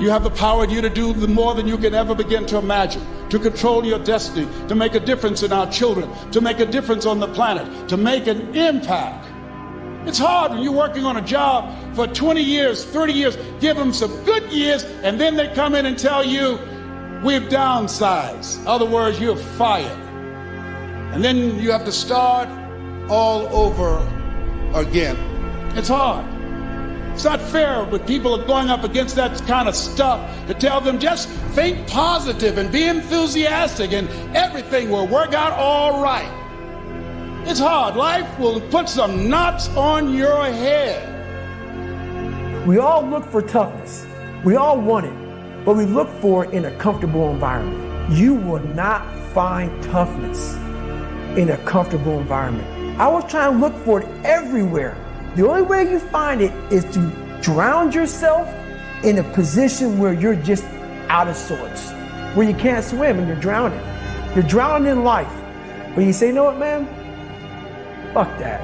You have the power in you to do more than you can ever begin to imagine, to control your destiny, to make a difference in our children, to make a difference on the planet, to make an impact. It's hard when you're working on a job for 20 years, 30 years, give them some good years, and then they come in and tell you, we've downsized. In other words, you're fired. And then you have to start all over again. It's hard. It's not fair when people are going up against that kind of stuff to tell them just think positive and be enthusiastic and everything will work out all right. It's hard. Life will put some knots on your head. We all look for toughness. We all want it, but we look for it in a comfortable environment. You will not find toughness in a comfortable environment. I was trying to look for it everywhere. The only way you find it is to drown yourself in a position where you're just out of sorts, where you can't swim and you're drowning. You're drowning in life. But you say, you know what, man? Fuck that.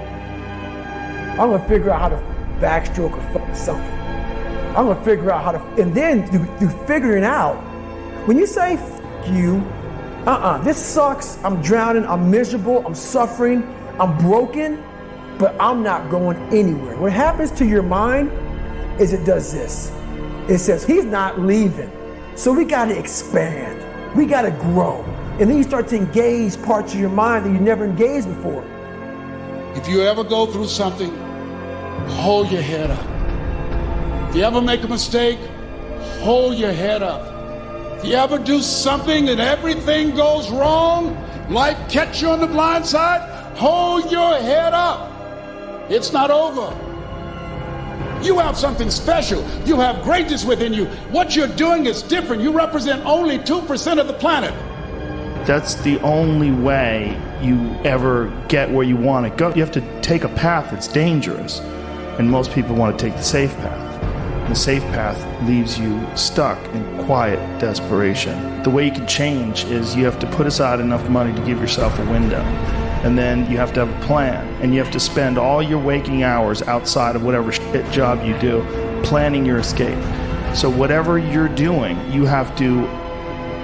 I'm gonna figure out how to backstroke or something. I'm gonna figure out how to, and then through figuring out, when you say fuck you, this sucks, I'm drowning, I'm miserable, I'm suffering, I'm broken, but I'm not going anywhere. What happens to your mind is it does this. It says, he's not leaving. So we gotta expand. We gotta grow. And then you start to engage parts of your mind that you never engaged before. If you ever go through something, hold your head up. If you ever make a mistake, hold your head up. If you ever do something and everything goes wrong, life catch you on the blind side, hold your head up. It's not over. You have something special. You have greatness within you. What you're doing is different. You represent only 2% of the planet. That's the only way you ever get where you want to go. You have to take a path that's dangerous, and most people want to take the safe path. The safe path leaves you stuck in quiet desperation. The way you can change is you have to put aside enough money to give yourself a window, and then you have to have a plan, and you have to spend all your waking hours outside of whatever shit job you do planning your escape. So whatever you're doing, you have to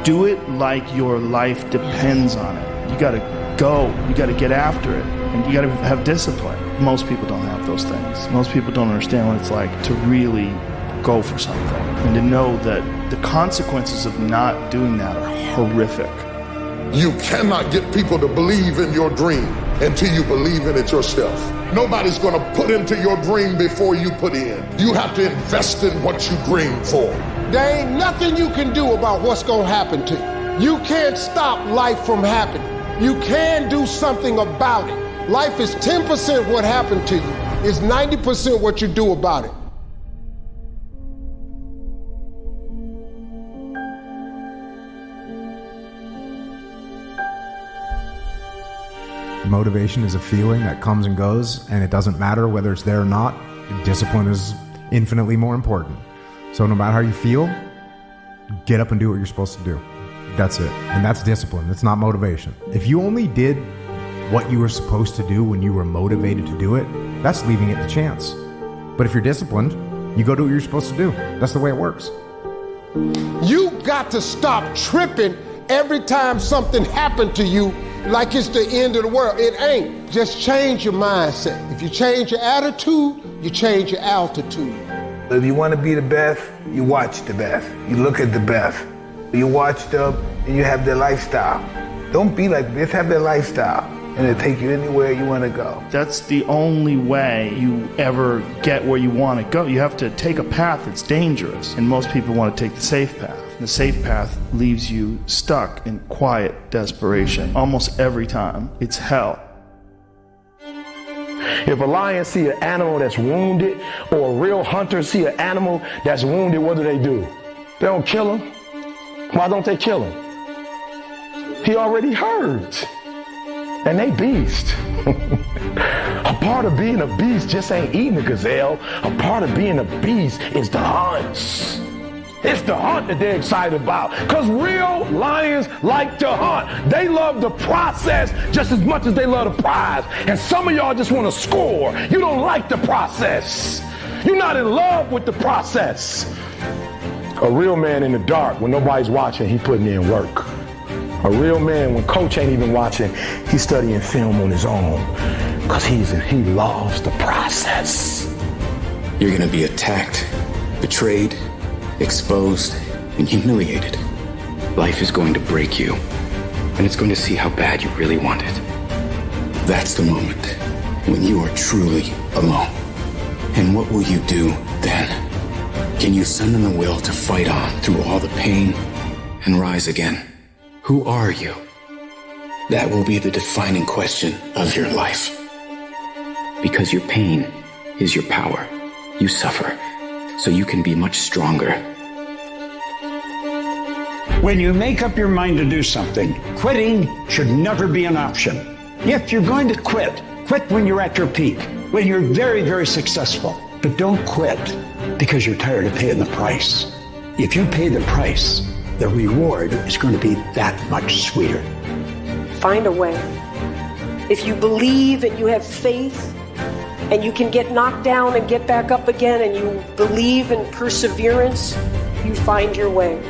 do it like your life depends on it. You gotta go, you gotta get after it, and you gotta have discipline. Most people don't have those things. Most people don't understand what it's like to really go for something, and to know that the consequences of not doing that are horrific. You cannot get people to believe in your dream until you believe in it yourself. Nobody's gonna put into your dream before you put in. You have to invest in what you dream for. There ain't nothing you can do about what's gonna happen to you. You can't stop life from happening. You can do something about it. Life is 10% what happened to you. It's 90% what you do about it. Motivation is a feeling that comes and goes, and it doesn't matter whether it's there or not. Discipline is infinitely more important. So no matter how you feel, get up and do what you're supposed to do. That's it. And that's discipline. It's not motivation. If you only did what you were supposed to do when you were motivated to do it, that's leaving it to chance. But if you're disciplined, you go do what you're supposed to do. That's the way it works. You got to stop tripping every time something happened to you like it's the end of the world. It ain't. Just change your mindset. If you change your attitude, you change your altitude. If you want to be the best, you watch the best. You look at the best. You watch them and you have their lifestyle. Don't be like this, have their lifestyle. And it'll take you anywhere you want to go. That's the only way you ever get where you want to go. You have to take a path that's dangerous, and most people want to take the safe path. The safe path leaves you stuck in quiet desperation almost every time. It's hell. If a lion see an animal that's wounded, or a real hunter see an animal that's wounded, what do? They don't kill him. Why don't they kill him? He already hurt. And they beast. A part of being a beast just ain't eating a gazelle. A part of being a beast is the hunts. It's the hunt that they're excited about. Because real lions like to hunt. They love the process just as much as they love the prize. And some of y'all just want to score. You don't like the process. You're not in love with the process. A real man in the dark, when nobody's watching, he putting in work. A real man, when coach ain't even watching, he's studying film on his own. Because he loves the process. You're gonna be attacked, betrayed, exposed, and humiliated. Life is going to break you, and it's going to see how bad you really want it. That's the moment when you are truly alone. And what will you do then? Can you summon the will to fight on through all the pain and rise again? Who are you? That will be the defining question of your life. Because your pain is your power. You suffer, so you can be much stronger. When you make up your mind to do something, quitting should never be an option. If you're going to quit, quit when you're at your peak, when you're very, very successful. But don't quit because you're tired of paying the price. If you pay the price, the reward is going to be that much sweeter. Find a way. If you believe and you have faith and you can get knocked down and get back up again and you believe in perseverance, you find your way.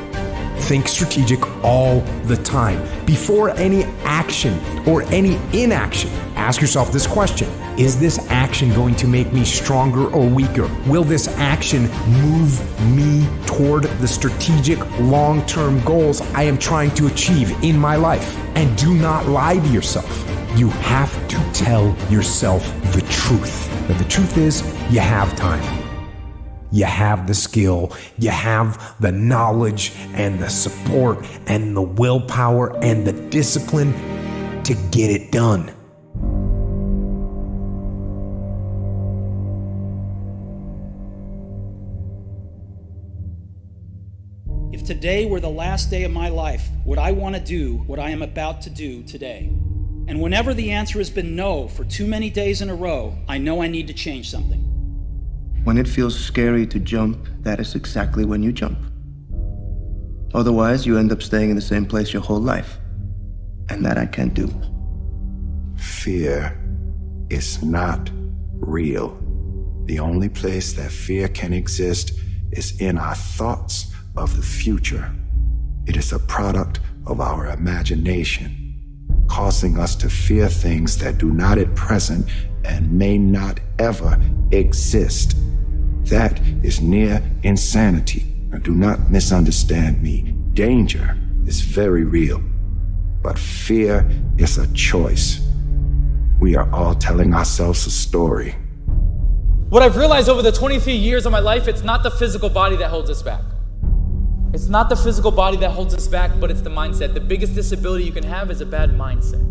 Think strategic all the time. Before any action or any inaction, ask yourself this question. Is this action going to make me stronger or weaker? Will this action move me toward the strategic long-term goals I am trying to achieve in my life? And do not lie to yourself. You have to tell yourself the truth. And the truth is, you have time. You have the skill, you have the knowledge and the support and the willpower and the discipline to get it done. If today were the last day of my life, would I want to do what I am about to do today? And whenever the answer has been no for too many days in a row, I know I need to change something. When it feels scary to jump, that is exactly when you jump. Otherwise, you end up staying in the same place your whole life. And that I can't do. Fear is not real. The only place that fear can exist is in our thoughts of the future. It is a product of our imagination, causing us to fear things that do not at present and may not ever exist. That is near insanity. Now, do not misunderstand me. Danger is very real, but fear is a choice. We are all telling ourselves a story. What I've realized over the 23 years of my life, it's not the physical body that holds us back. It's not the physical body that holds us back, but it's the mindset. The biggest disability you can have is a bad mindset.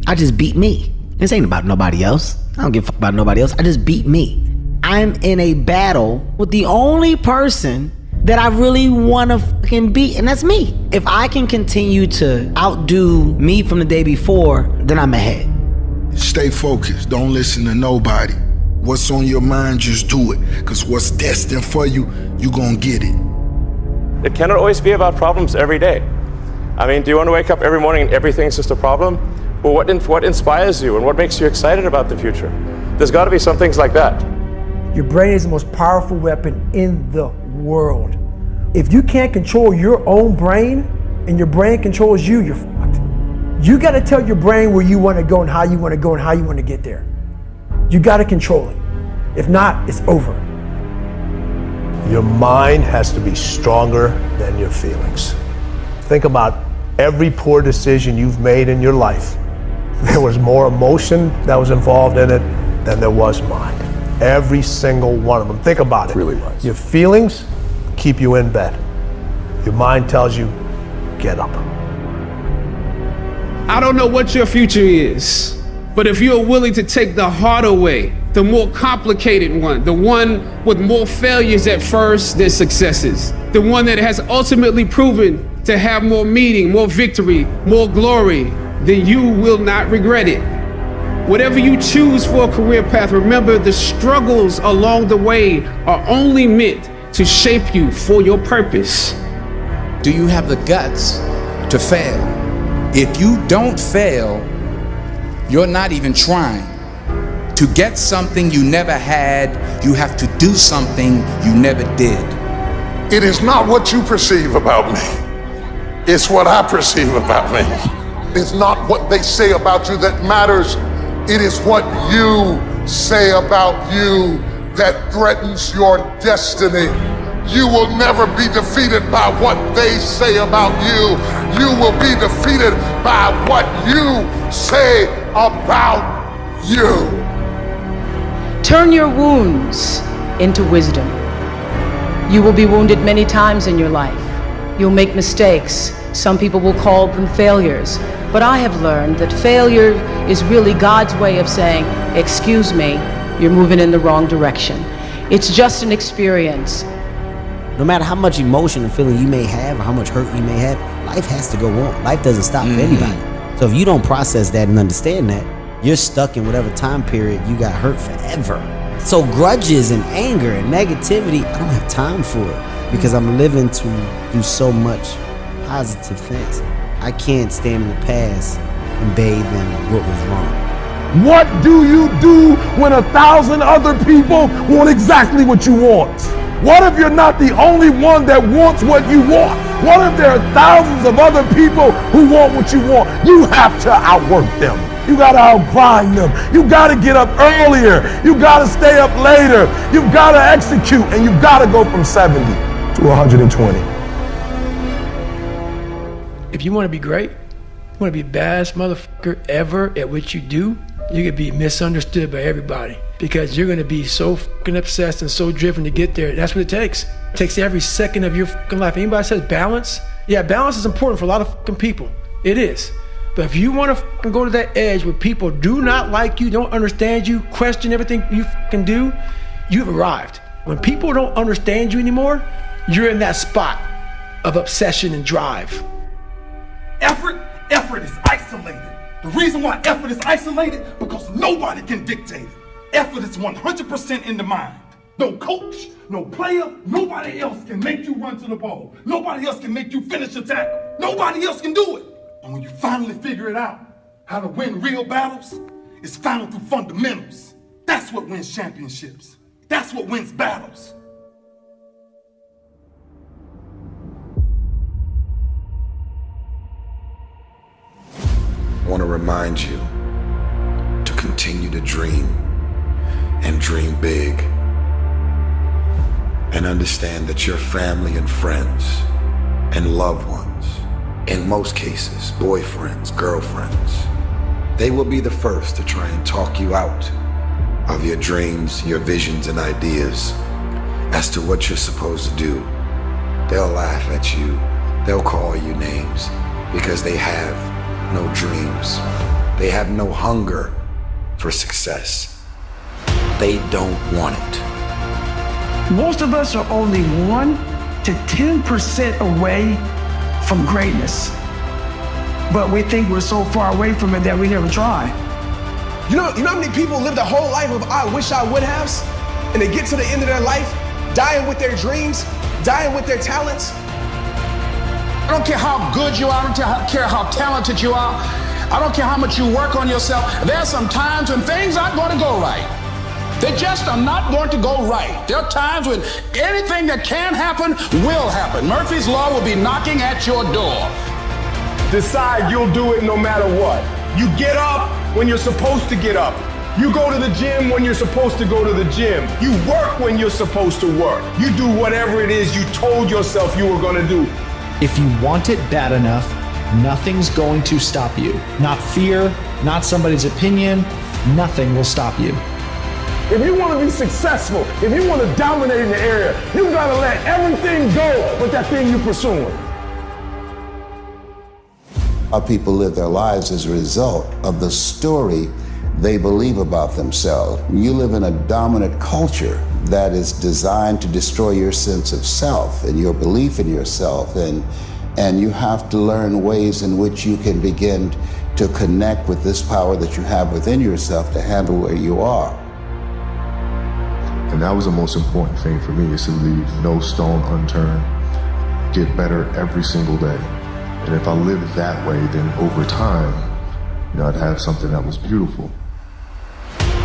I just beat me. This ain't about nobody else. I don't give a fuck about nobody else. I just beat me. I'm in a battle with the only person that I really want to fucking beat, and that's me. If I can continue to outdo me from the day before, then I'm ahead. Stay focused. Don't listen to nobody. What's on your mind, just do it. Because what's destined for you, you gonna get it. It cannot always be about problems every day. I mean, do you want to wake up every morning and everything's just a problem? Well, what inspires you and what makes you excited about the future? There's got to be some things like that. Your brain is the most powerful weapon in the world. If you can't control your own brain and your brain controls you, you're fucked. You got to tell your brain where you want to go and how you want to go and how you want to get there. You got to control it. If not, it's over. Your mind has to be stronger than your feelings. Think about every poor decision you've made in your life. There was more emotion that was involved in it than there was mind. Every single one of them. Think about it. Really was. Your feelings keep you in bed. Your mind tells you, get up. I don't know what your future is, But if you're willing to take the harder way, the more complicated one, the one with more failures at first than successes, the one that has ultimately proven to have more meaning, more victory, more glory, then you will not regret it. Whatever you choose for a career path, remember the struggles along the way are only meant to shape you for your purpose. Do you have the guts to fail? If you don't fail, you're not even trying. To get something you never had, you have to do something you never did. It is not what you perceive about me. It's what I perceive about me. It's not what they say about you that matters. It is what you say about you that threatens your destiny. You will never be defeated by what they say about you. You will be defeated by what you say about you. Turn your wounds into wisdom. You will be wounded many times in your life. You'll make mistakes. Some people will call them failures. But I have learned that failure is really God's way of saying, excuse me, you're moving in the wrong direction. It's just an experience. No matter how much emotion and feeling you may have or how much hurt you may have, life has to go on. Life doesn't stop for anybody. So if you don't process that and understand that, you're stuck in whatever time period you got hurt forever. So grudges and anger and negativity, I don't have time for it because I'm living to do so much positive things. I can't stand in the past and bathe in what was wrong. What do you do when 1,000 other people want exactly what you want? What if you're not the only one that wants what you want? What if there are thousands of other people who want what you want? You have to outwork them. You gotta outgrind them. You gotta get up earlier. You gotta stay up later. You gotta execute, and you gotta go from 70 to 120. If you want to be great, you want to be the baddest motherfucker ever at what you do, you're gonna be misunderstood by everybody because you're gonna be so fucking obsessed and so driven to get there. That's what it takes. It takes every second of your fucking life. Anybody says balance? Yeah, balance is important for a lot of fucking people. It is. But if you want to fucking go to that edge where people do not like you, don't understand you, question everything you fucking do, you've arrived. When people don't understand you anymore, you're in that spot of obsession and drive. Effort is isolated. The reason why effort is isolated, because nobody can dictate it. Effort is 100% in the mind. No coach, no player, nobody else can make you run to the ball. Nobody else can make you finish a tackle. Nobody else can do it. And when you finally figure it out, how to win real battles, it's found through fundamentals. That's what wins championships. That's what wins battles. I want to remind you to continue to dream and dream big, and understand that your family and friends and loved ones, in most cases, boyfriends, girlfriends, they will be the first to try and talk you out of your dreams, your visions and ideas as to what you're supposed to do. They'll laugh at you. They'll call you names because they have no dreams. They have no hunger for success. They don't want it. Most of us are only 1 to 10% away from greatness. But we think we're so far away from it that we never try. You know how many people live their whole life of I wish I would haves, and they get to the end of their life, dying with their dreams, dying with their talents? I don't care how good you are, I don't care how talented you are, I don't care how much you work on yourself. There are some times when things aren't going to go right. They just are not going to go right. There are times when anything that can happen will happen. Murphy's Law will be knocking at your door. Decide you'll do it no matter what. You get up when you're supposed to get up. You go to the gym when you're supposed to go to the gym. You work when you're supposed to work. You do whatever it is you told yourself you were going to do. If you want it bad enough, nothing's going to stop you. Not fear, not somebody's opinion, nothing will stop you. If you want to be successful, if you want to dominate in the area, you got to let everything go with that thing you're pursuing. How people live their lives as a result of the story they believe about themselves. You live in a dominant culture that is designed to destroy your sense of self and your belief in yourself, and you have to learn ways in which you can begin to connect with this power that you have within yourself to handle where you are. And that was the most important thing for me, is to leave no stone unturned, get better every single day. And if I lived that way, then over time, I'd have something that was beautiful.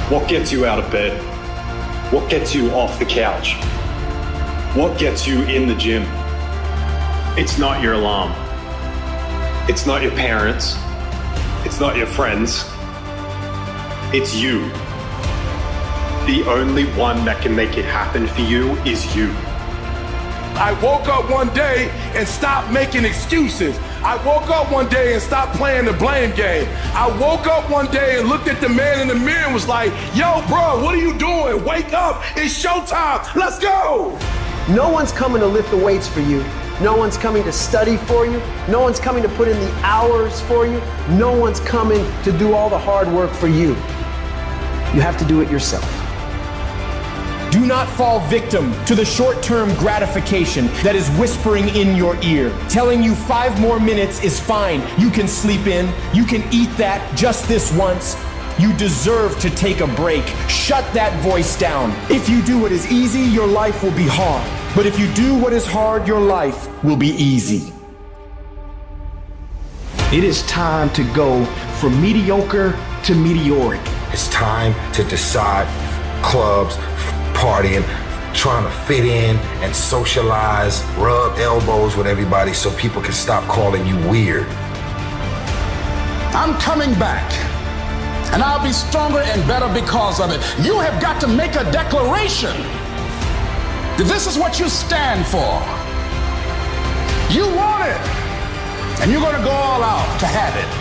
What gets you out of bed? What gets you off the couch? What gets you in the gym? It's not your alarm. It's not your parents. It's not your friends. It's you. The only one that can make it happen for you is you. I woke up one day and stopped making excuses. I woke up one day and stopped playing the blame game. I woke up one day and looked at the man in the mirror and was like, yo, bro, what are you doing? Wake up, it's showtime, let's go. No one's coming to lift the weights for you. No one's coming to study for you. No one's coming to put in the hours for you. No one's coming to do all the hard work for you. You have to do it yourself. Do not fall victim to the short-term gratification that is whispering in your ear, telling you 5 more minutes is fine. You can sleep in. You can eat that just this once. You deserve to take a break. Shut that voice down. If you do what is easy, your life will be hard. But if you do what is hard, your life will be easy. It is time to go from mediocre to meteoric. It's time to decide clubs, partying, trying to fit in and socialize, rub elbows with everybody so people can stop calling you weird. I'm coming back, and I'll be stronger and better because of it. You have got to make a declaration that this is what you stand for. You want it, and you're going to go all out to have it.